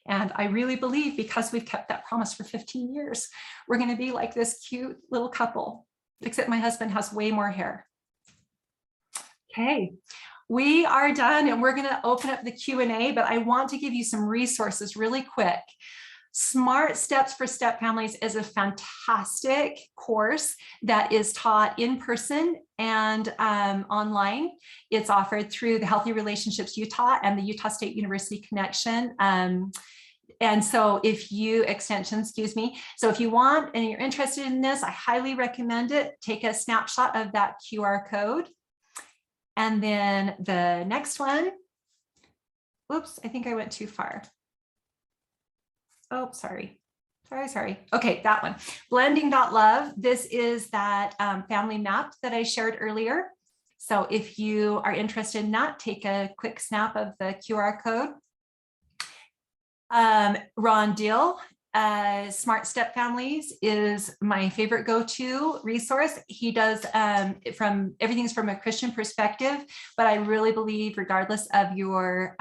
And I really believe because we've kept that promise for 15 years, we're going to be like this cute little couple, except my husband has way more hair. Okay, we are done, and we're going to open up the Q&A, but I want to give you some resources really quick. Smart Steps for Step Families is a fantastic course that is taught in person and online. It's offered through the Healthy Relationships Utah and the Utah State University Connection. And so if you, excuse me. So if you want and you're interested in this, I highly recommend it. Take a snapshot of that QR code. And then the next one, oops, I think I went too far. Oh, sorry. Okay, that one. Blending.love. This is that family map that I shared earlier. So if you are interested in that, take a quick snap of the QR code. Ron Deal, Smart Step Families is my favorite go-to resource. He does everything's from a Christian perspective, but I really believe regardless of your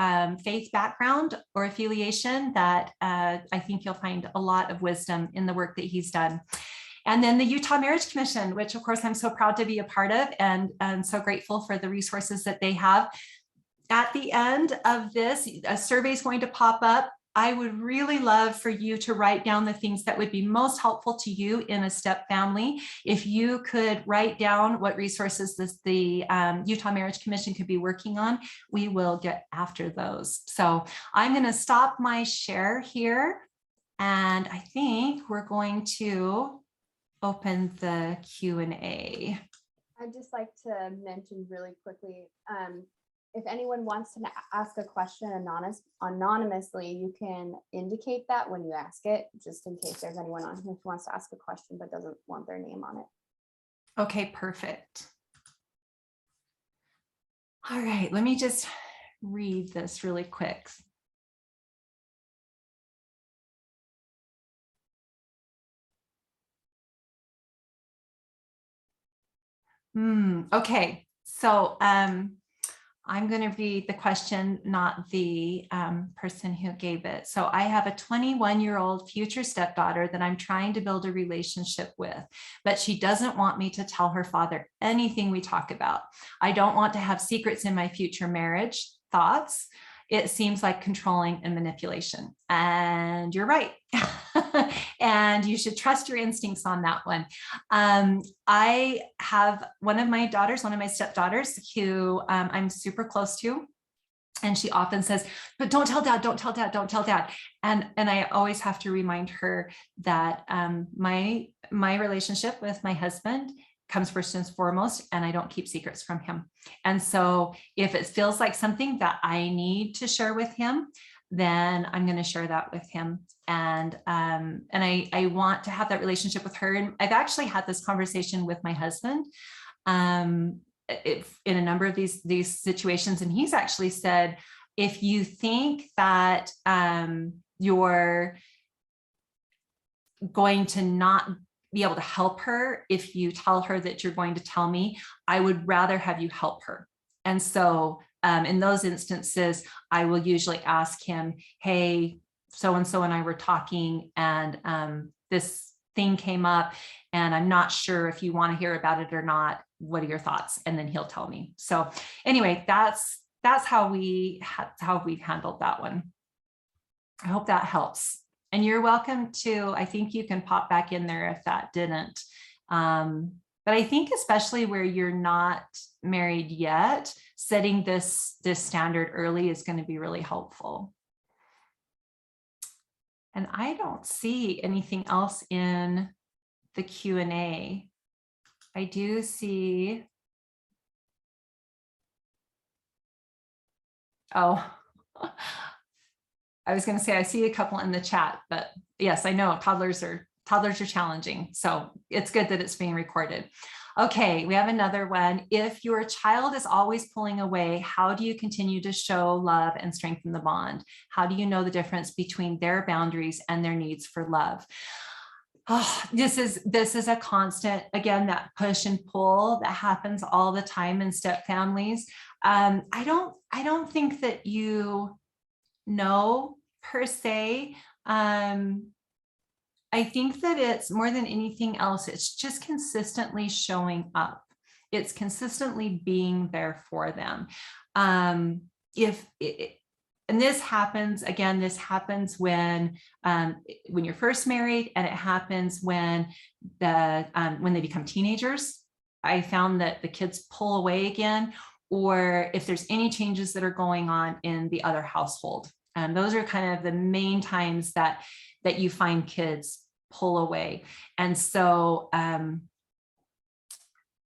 faith background or affiliation, that I think you'll find a lot of wisdom in the work that he's done. And then the Utah Marriage Commission, which of course I'm so proud to be a part of, and so grateful for the resources that they have. At the end of this, a survey is going to pop up. I would really love for you to write down the things that would be most helpful to you in a step family. If you could write down what resources the Utah Marriage Commission could be working on, we will get after those. So I'm going to stop my share here, and I think we're going to open the Q&A. I'd just like to mention really quickly, if anyone wants to ask a question anonymously, you can indicate that when you ask it, just in case there's anyone on here who wants to ask a question but doesn't want their name on it. Okay, perfect. All right, let me just read this really quick. Okay, so I'm going to read the question, not the person who gave it. So I have a 21-year-old future stepdaughter that I'm trying to build a relationship with, but she doesn't want me to tell her father anything we talk about. I don't want to have secrets in my future marriage. Thoughts? It seems like controlling and manipulation. And you're right. And you should trust your instincts on that one. I have one of my stepdaughters who I'm super close to. And she often says, "But don't tell dad, don't tell dad, don't tell dad." And I always have to remind her that my relationship with my husband comes first and foremost, and I don't keep secrets from him. And so if it feels like something that I need to share with him, then I'm going to share that with him. And I want to have that relationship with her. And I've actually had this conversation with my husband. in a number of these situations. And he's actually said, if you think that you're going to not be able to help her, if you tell her that you're going to tell me, I would rather have you help her. And so in those instances, I will usually ask him, hey, so-and-so and I were talking, and this thing came up, and I'm not sure if you want to hear about it or not. What are your thoughts? And then he'll tell me. So anyway, that's how we've handled that one. I hope that helps. And you're welcome to, I think you can pop back in there if that didn't. But I think especially where you're not married yet, setting this standard early is going to be really helpful. And I don't see anything else in the Q&A. I do see, oh, I was going to say I see a couple in the chat, but yes, I know toddlers are challenging. So it's good that it's being recorded. Okay, we have another one. If your child is always pulling away, how do you continue to show love and strengthen the bond? How do you know the difference between their boundaries and their needs for love? Oh, this is a constant, again, that push and pull that happens all the time in step families. I don't think that you know per se. I think that it's more than anything else, it's just consistently showing up. It's consistently being there for them. And this happens, again, this happens when you're first married, and it happens when they become teenagers. I found that the kids pull away again, or if there's any changes that are going on in the other household. And those are kind of the main times that you find kids pull away. And so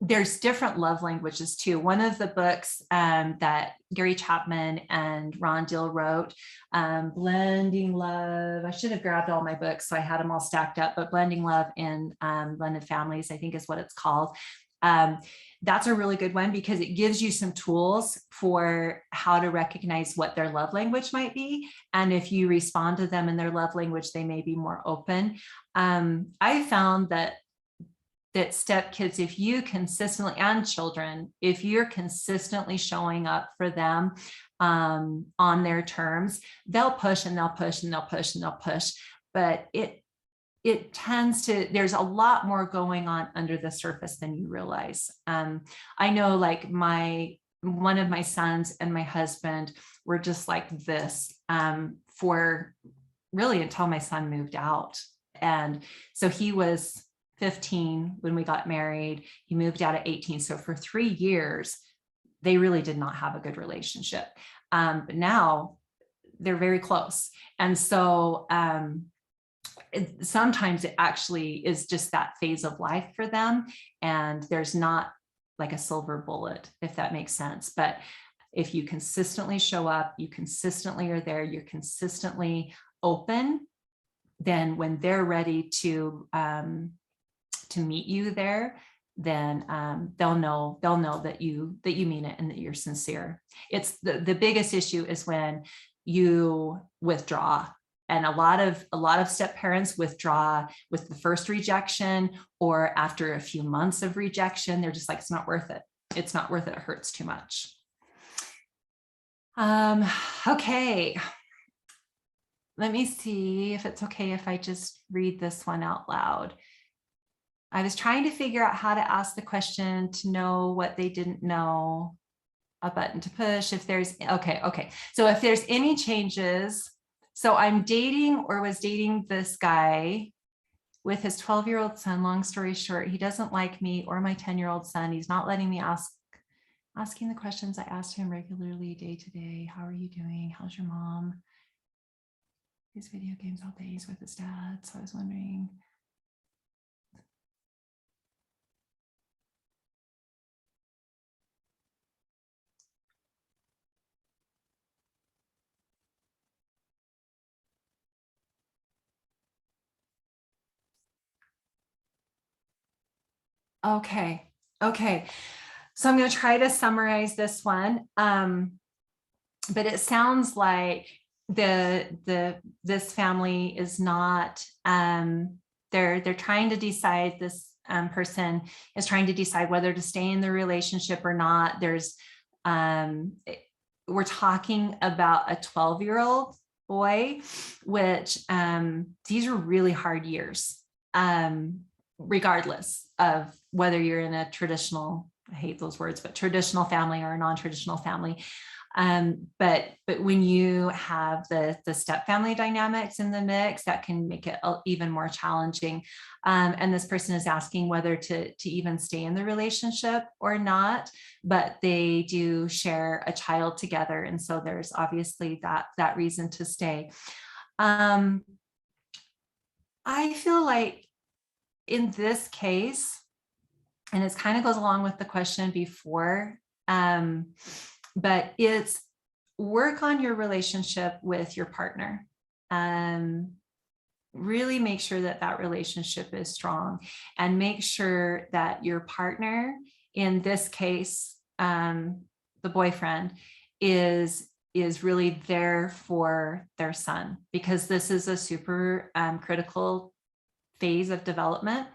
there's different love languages too. One of the books that Gary Chapman and Ron Deal wrote, Blending Love, I should have grabbed all my books so I had them all stacked up, but Blending Love in Blended Families, I think is what it's called. That's a really good one because it gives you some tools for how to recognize what their love language might be. And if you respond to them in their love language, they may be more open. I found that step kids, if you consistently, and children, if you're consistently showing up for them on their terms, they'll push and they'll push and they'll push and they'll push. But it tends to, there's a lot more going on under the surface than you realize. I know, like one of my sons and my husband were just like this for really until my son moved out. And so he was 15 when we got married. He moved out at 18. So for 3 years, they really did not have a good relationship. But now they're very close. And so sometimes it actually is just that phase of life for them. And there's not like a silver bullet, if that makes sense. But if you consistently show up, you consistently are there, you're consistently open, then when they're ready to meet you there, then they'll know that you mean it and that you're sincere. It's the biggest issue is when you withdraw. And a lot of step parents withdraw with the first rejection, or after a few months of rejection, they're just like, it's not worth it. It's not worth it. It hurts too much. Okay. Let me see if it's okay if I just read this one out loud. I was trying to figure out how to ask the question to know what they didn't know, a button to push. If there's, okay. So if there's any changes, so I'm dating or was dating this guy with his 12-year-old son. Long story short, he doesn't like me or my 10-year-old son. He's not letting me asking the questions I asked him regularly day to day. How are you doing? How's your mom? These video games all day. He's with his dad. So I was wondering. Okay. So I'm going to try to summarize this one. But it sounds like this family is not, they're trying to decide, this person is trying to decide whether to stay in the relationship or not. There's, we're talking about a 12-year-old boy, which these are really hard years, regardless of whether you're in a traditional, I hate those words, but traditional family or a non-traditional family. But when you have the step family dynamics in the mix, that can make it even more challenging. And this person is asking whether to even stay in the relationship or not, but they do share a child together. And so there's obviously that reason to stay. I feel like in this case, and it kind of goes along with the question before, but it's work on your relationship with your partner. Really make sure that relationship is strong, and make sure that your partner, in this case, the boyfriend, is really there for their son, because this is a super critical phase of development.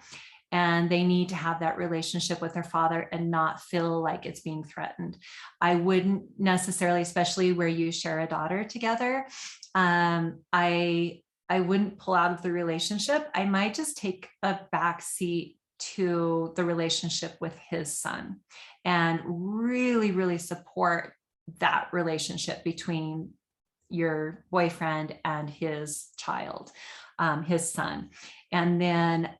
And they need to have that relationship with their father and not feel like it's being threatened. I wouldn't necessarily, especially where you share a daughter together, I wouldn't pull out of the relationship. I might just take a back seat to the relationship with his son and really, really support that relationship between your boyfriend and his child, his son. And then,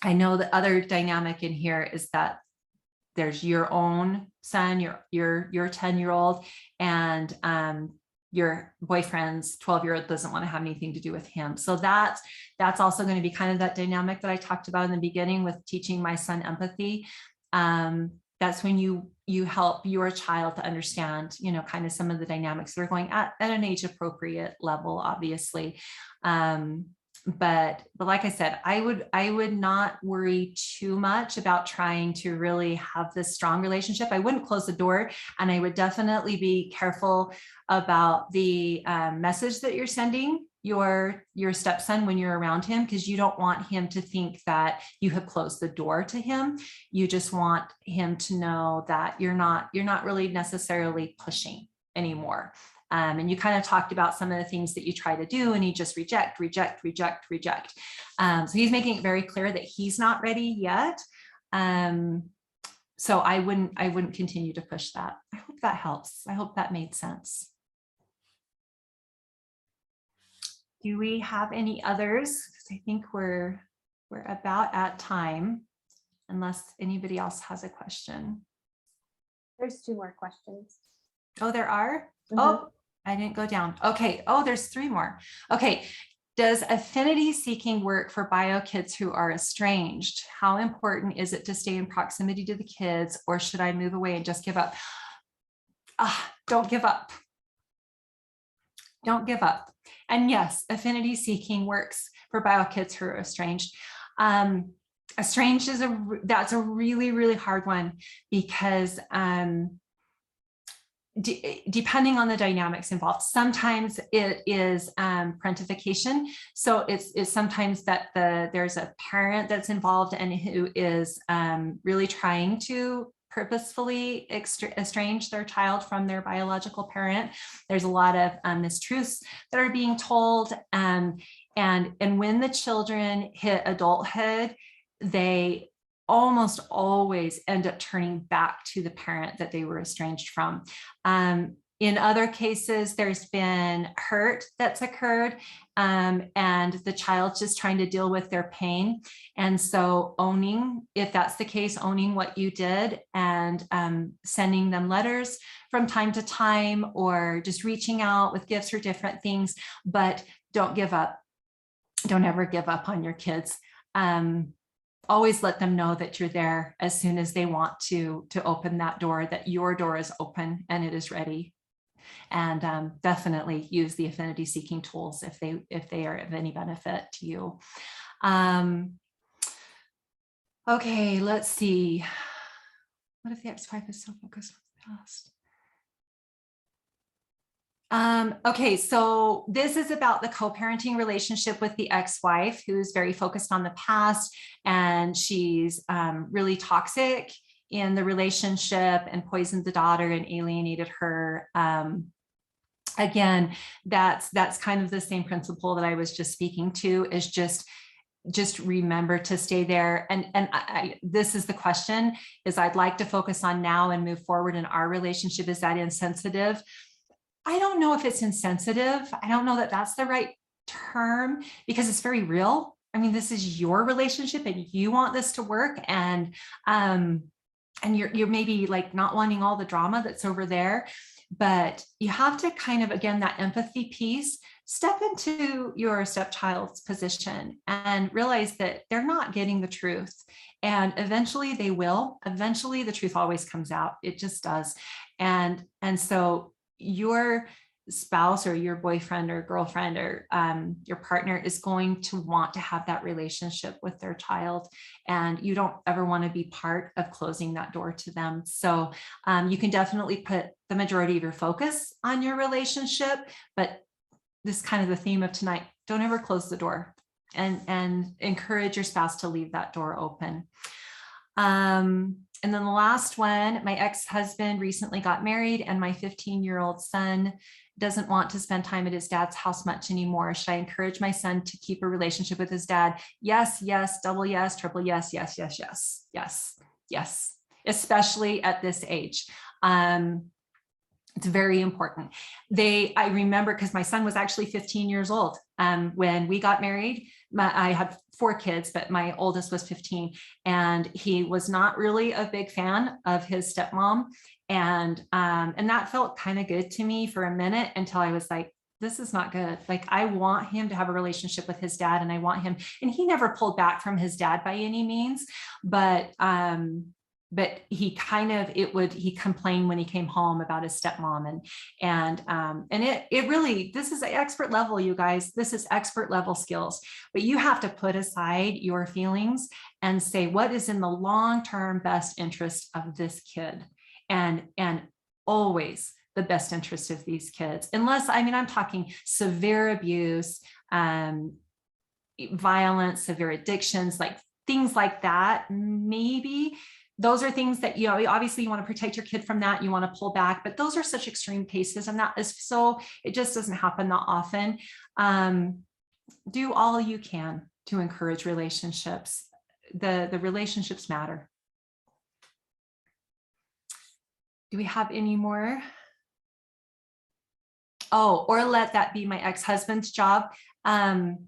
I know the other dynamic in here is that there's your own son, your 10-year-old, and your boyfriend's 12-year-old doesn't want to have anything to do with him. So that's also going to be kind of that dynamic that I talked about in the beginning with teaching my son empathy. That's when you help your child to understand, kind of some of the dynamics. They're going at an age appropriate level, obviously. But like I said, I would not worry too much about trying to really have this strong relationship. I wouldn't close the door, and I would definitely be careful about the message that you're sending your stepson when you're around him, because you don't want him to think that you have closed the door to him. You just want him to know that you're not really necessarily pushing anymore. And you kind of talked about some of the things that you try to do, and he just reject. So he's making it very clear that he's not ready yet. So I wouldn't continue to push that. I hope that helps. I hope that made sense. Do we have any others? Because I think we're about at time, unless anybody else has a question. There's 2 more questions. Oh, there are? Mm-hmm. Oh, I didn't go down. Okay. Oh, there's 3 more. Okay. Does affinity seeking work for bio kids who are estranged? How important is it to stay in proximity to the kids, or should I move away and just give up? Don't give up. Don't give up. And yes, affinity seeking works for bio kids who are estranged. Estranged that's a really, really hard one, because depending on the dynamics involved, sometimes it is parentification. So it's sometimes that there's a parent that's involved and who is really trying to purposefully estrange their child from their biological parent. There's a lot of mistruths that are being told, and when the children hit adulthood, they almost always end up turning back to the parent that they were estranged from. In other cases, there's been hurt that's occurred, and the child's just trying to deal with their pain. And so if that's the case, owning what you did, and sending them letters from time to time, or just reaching out with gifts or different things, but don't give up. Don't ever give up on your kids. Always let them know that you're there as soon as they want to open that door, that your door is open and it is ready. And definitely use the affinity seeking tools if they are of any benefit to you. Okay, let's see. What if the ex-wife is so focused on the past? Okay, so this is about the co-parenting relationship with the ex-wife, who's very focused on the past, and she's really toxic in the relationship and poisoned the daughter and alienated her. Again, that's kind of the same principle that I was just speaking to, is just remember to stay there. And this is the question, is I'd like to focus on now and move forward in our relationship. Is that insensitive? I don't know if it's insensitive. I don't know that that's the right term, because it's very real. I mean, this is your relationship and you want this to work, and you're maybe like not wanting all the drama that's over there, but you have to kind of, again, that empathy piece, step into your stepchild's position and realize that they're not getting the truth. And eventually they will. Eventually the truth always comes out. It just does. And so your spouse or your boyfriend or girlfriend or your partner is going to want to have that relationship with their child, and you don't ever want to be part of closing that door to them. So you can definitely put the majority of your focus on your relationship, but this is kind of the theme of tonight. Don't ever close the door, and encourage your spouse to leave that door open. And then the last one, my ex-husband recently got married, and my 15-year-old son doesn't want to spend time at his dad's house much anymore. Should I encourage my son to keep a relationship with his dad? Yes, yes, double yes, triple yes, yes, yes, yes, yes, yes, especially at this age. It's very important. I remember, because my son was actually 15 years old when we got married. I had 4 kids, but my oldest was 15, and he was not really a big fan of his stepmom. And that felt kind of good to me for a minute, until I was like, this is not good. Like, I want him to have a relationship with his dad, and I want him, and he never pulled back from his dad by any means, but he kind of, he complained when he came home about his stepmom, and it really, this is expert level, you guys, this is expert level skills, but you have to put aside your feelings and say, what is in the long-term best interest of this kid? And always the best interest of these kids, unless, I mean, I'm talking severe abuse, violence, severe addictions, like things like that. Maybe those are things that, you know, obviously you want to protect your kid from that. You want to pull back, but those are such extreme cases, and that is so, it just doesn't happen that often. Do all you can to encourage relationships. The relationships matter. Do we have any more? Oh, or let that be my ex-husband's job. Tagged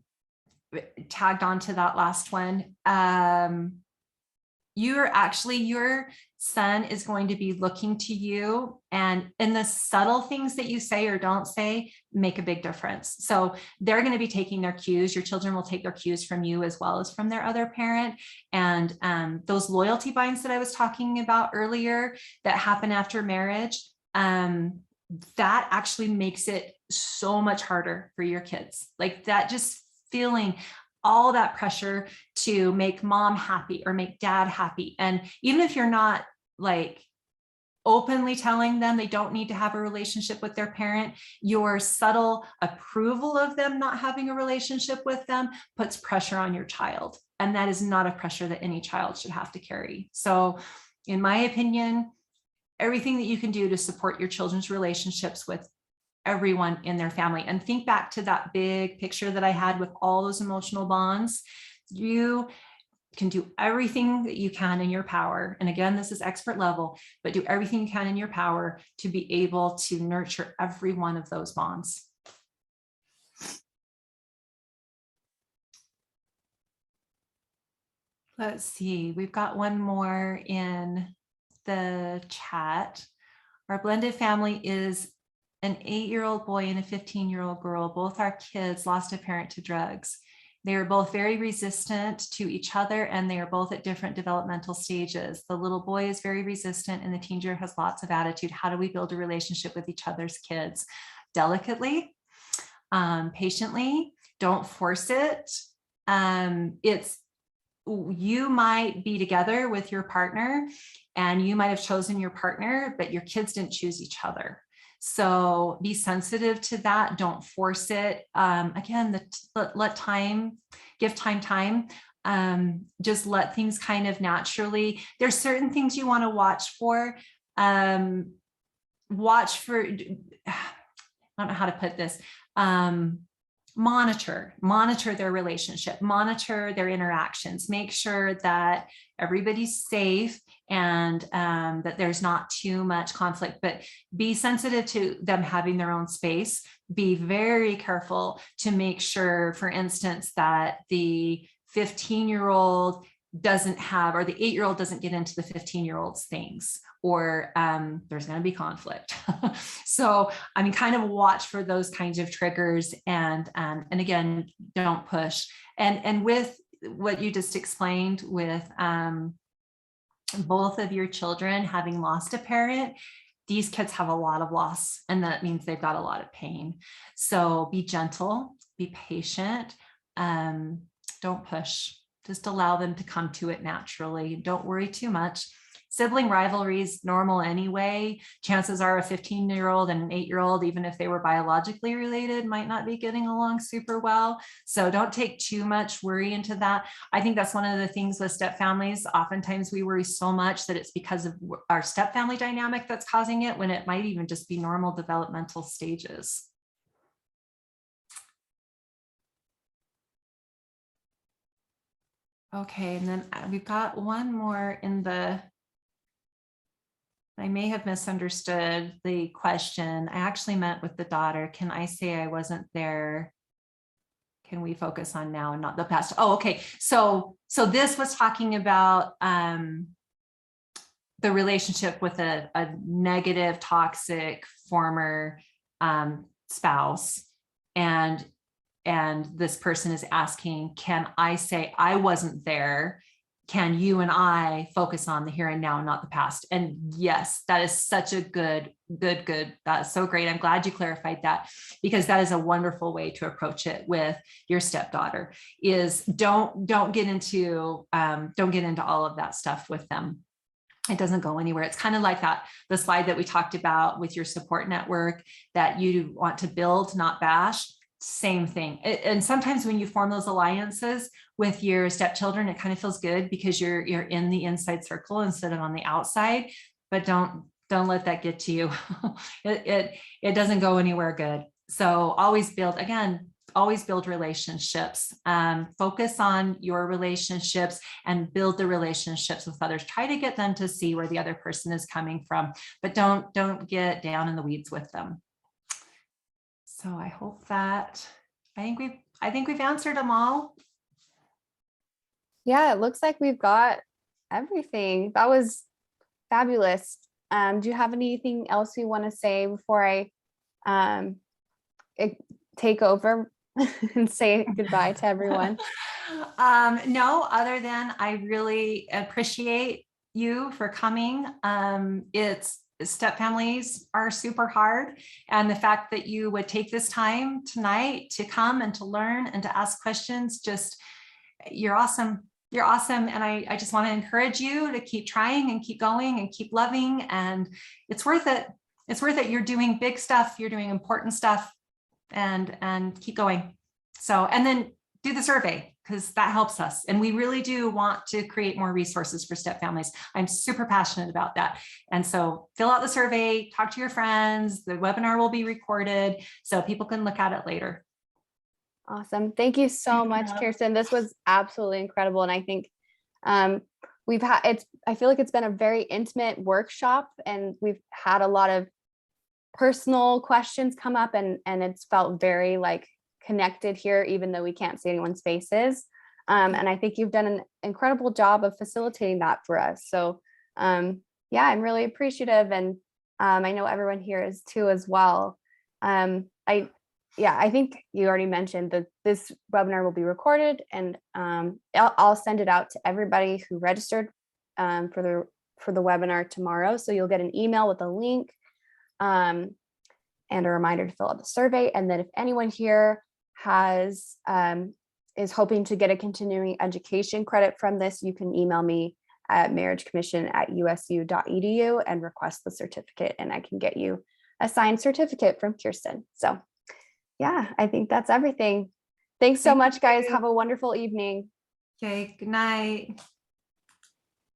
on to that last one. Your son is going to be looking to you, and the subtle things that you say or don't say make a big difference. So they're going to be taking their cues. Your children will take their cues from you as well as from their other parent. And those loyalty binds that I was talking about earlier that happen after marriage, that actually makes it so much harder for your kids. Like that, just feeling all that pressure to make mom happy or make dad happy. And even if you're not like openly telling them they don't need to have a relationship with their parent, your subtle approval of them not having a relationship with them puts pressure on your child. And that is not a pressure that any child should have to carry. So in my opinion, everything that you can do to support your children's relationships with everyone in their family. And think back to that big picture that I had with all those emotional bonds. You can do everything that you can in your power. And again, this is expert level, but do everything you can in your power to be able to nurture every one of those bonds. Let's see, we've got one more in the chat. Our blended family is an 8-year-old boy and a 15-year-old girl. Both our kids lost a parent to drugs. They are both very resistant to each other, and they are both at different developmental stages. The little boy is very resistant and the teenager has lots of attitude. How do we build a relationship with each other's kids? Delicately, patiently, don't force it. You might be together with your partner and you might have chosen your partner, but your kids didn't choose each other. So be sensitive to that. Don't force it. Again, let time, give time. Just let things kind of naturally. There's certain things you want to watch for. Watch for, I don't know how to put this. Monitor their relationship, monitor their interactions, make sure that everybody's safe and that there's not too much conflict, but be sensitive to them having their own space. Be very careful to make sure, for instance, that the 15-year-old doesn't have, or the 8-year-old doesn't get into the 15-year-old's things, or there's going to be conflict. So, I mean, kind of watch for those kinds of triggers, and again, don't push. And with what you just explained with both of your children having lost a parent, these kids have a lot of loss, and that means they've got a lot of pain. So be gentle, be patient, don't push. Just allow them to come to it naturally. Don't worry too much. Sibling rivalry is normal anyway. Chances are a 15-year-old and an 8-year-old, even if they were biologically related, might not be getting along super well. So don't take too much worry into that. I think that's one of the things with step families. Oftentimes we worry so much that it's because of our step family dynamic that's causing it, when it might even just be normal developmental stages. Okay, and then we've got one more in the, I may have misunderstood the question. I actually meant with the daughter. Can I say I wasn't there? Can we focus on now and not the past? Oh, okay. So this was talking about the relationship with a negative, toxic former spouse, and this person is asking, can I say I wasn't there? Can you and I focus on the here and now, not the past? And yes, that is such a good. That's so great. I'm glad you clarified that, because that is a wonderful way to approach it with your stepdaughter. Is don't get into all of that stuff with them. It doesn't go anywhere. It's kind of like the slide that we talked about with your support network, that you want to build, not bash. Same thing. And sometimes when you form those alliances with your stepchildren, it kind of feels good because you're in the inside circle instead of on the outside. But don't let that get to you. It doesn't go anywhere good. So always build relationships. Focus on your relationships and build the relationships with others. Try to get them to see where the other person is coming from, but don't get down in the weeds with them. So I hope that, I think we've answered them all. Yeah, it looks like we've got everything. That was fabulous. Do you have anything else you want to say before I take over and say goodbye to everyone? No, other than I really appreciate you for coming. Step families are super hard, and the fact that you would take this time tonight to come and to learn and to ask questions, just, you're awesome. You're awesome. And I just want to encourage you to keep trying and keep going and keep loving, and it's worth it. It's worth it. You're doing big stuff. You're doing important stuff, and keep going. So, and then do the survey, because that helps us. And we really do want to create more resources for step families. I'm super passionate about that. And so fill out the survey, talk to your friends. The webinar will be recorded so people can look at it later. Awesome. Thank you so much, Kiersten. This was absolutely incredible. And I think I feel like it's been a very intimate workshop, and we've had a lot of personal questions come up, and it's felt very like connected here, even though we can't see anyone's faces. And I think you've done an incredible job of facilitating that for us. So yeah, I'm really appreciative. And I know everyone here is too as well. I think you already mentioned that this webinar will be recorded, and I'll send it out to everybody who registered for the webinar tomorrow. So you'll get an email with a link and a reminder to fill out the survey. And then if anyone here is hoping to get a continuing education credit from this, you can email me at marriagecommission@usu.edu and request the certificate, and I can get you a signed certificate from Kiersten. So yeah, I think that's everything. Thanks so much, guys. Have a wonderful evening. Okay, good night.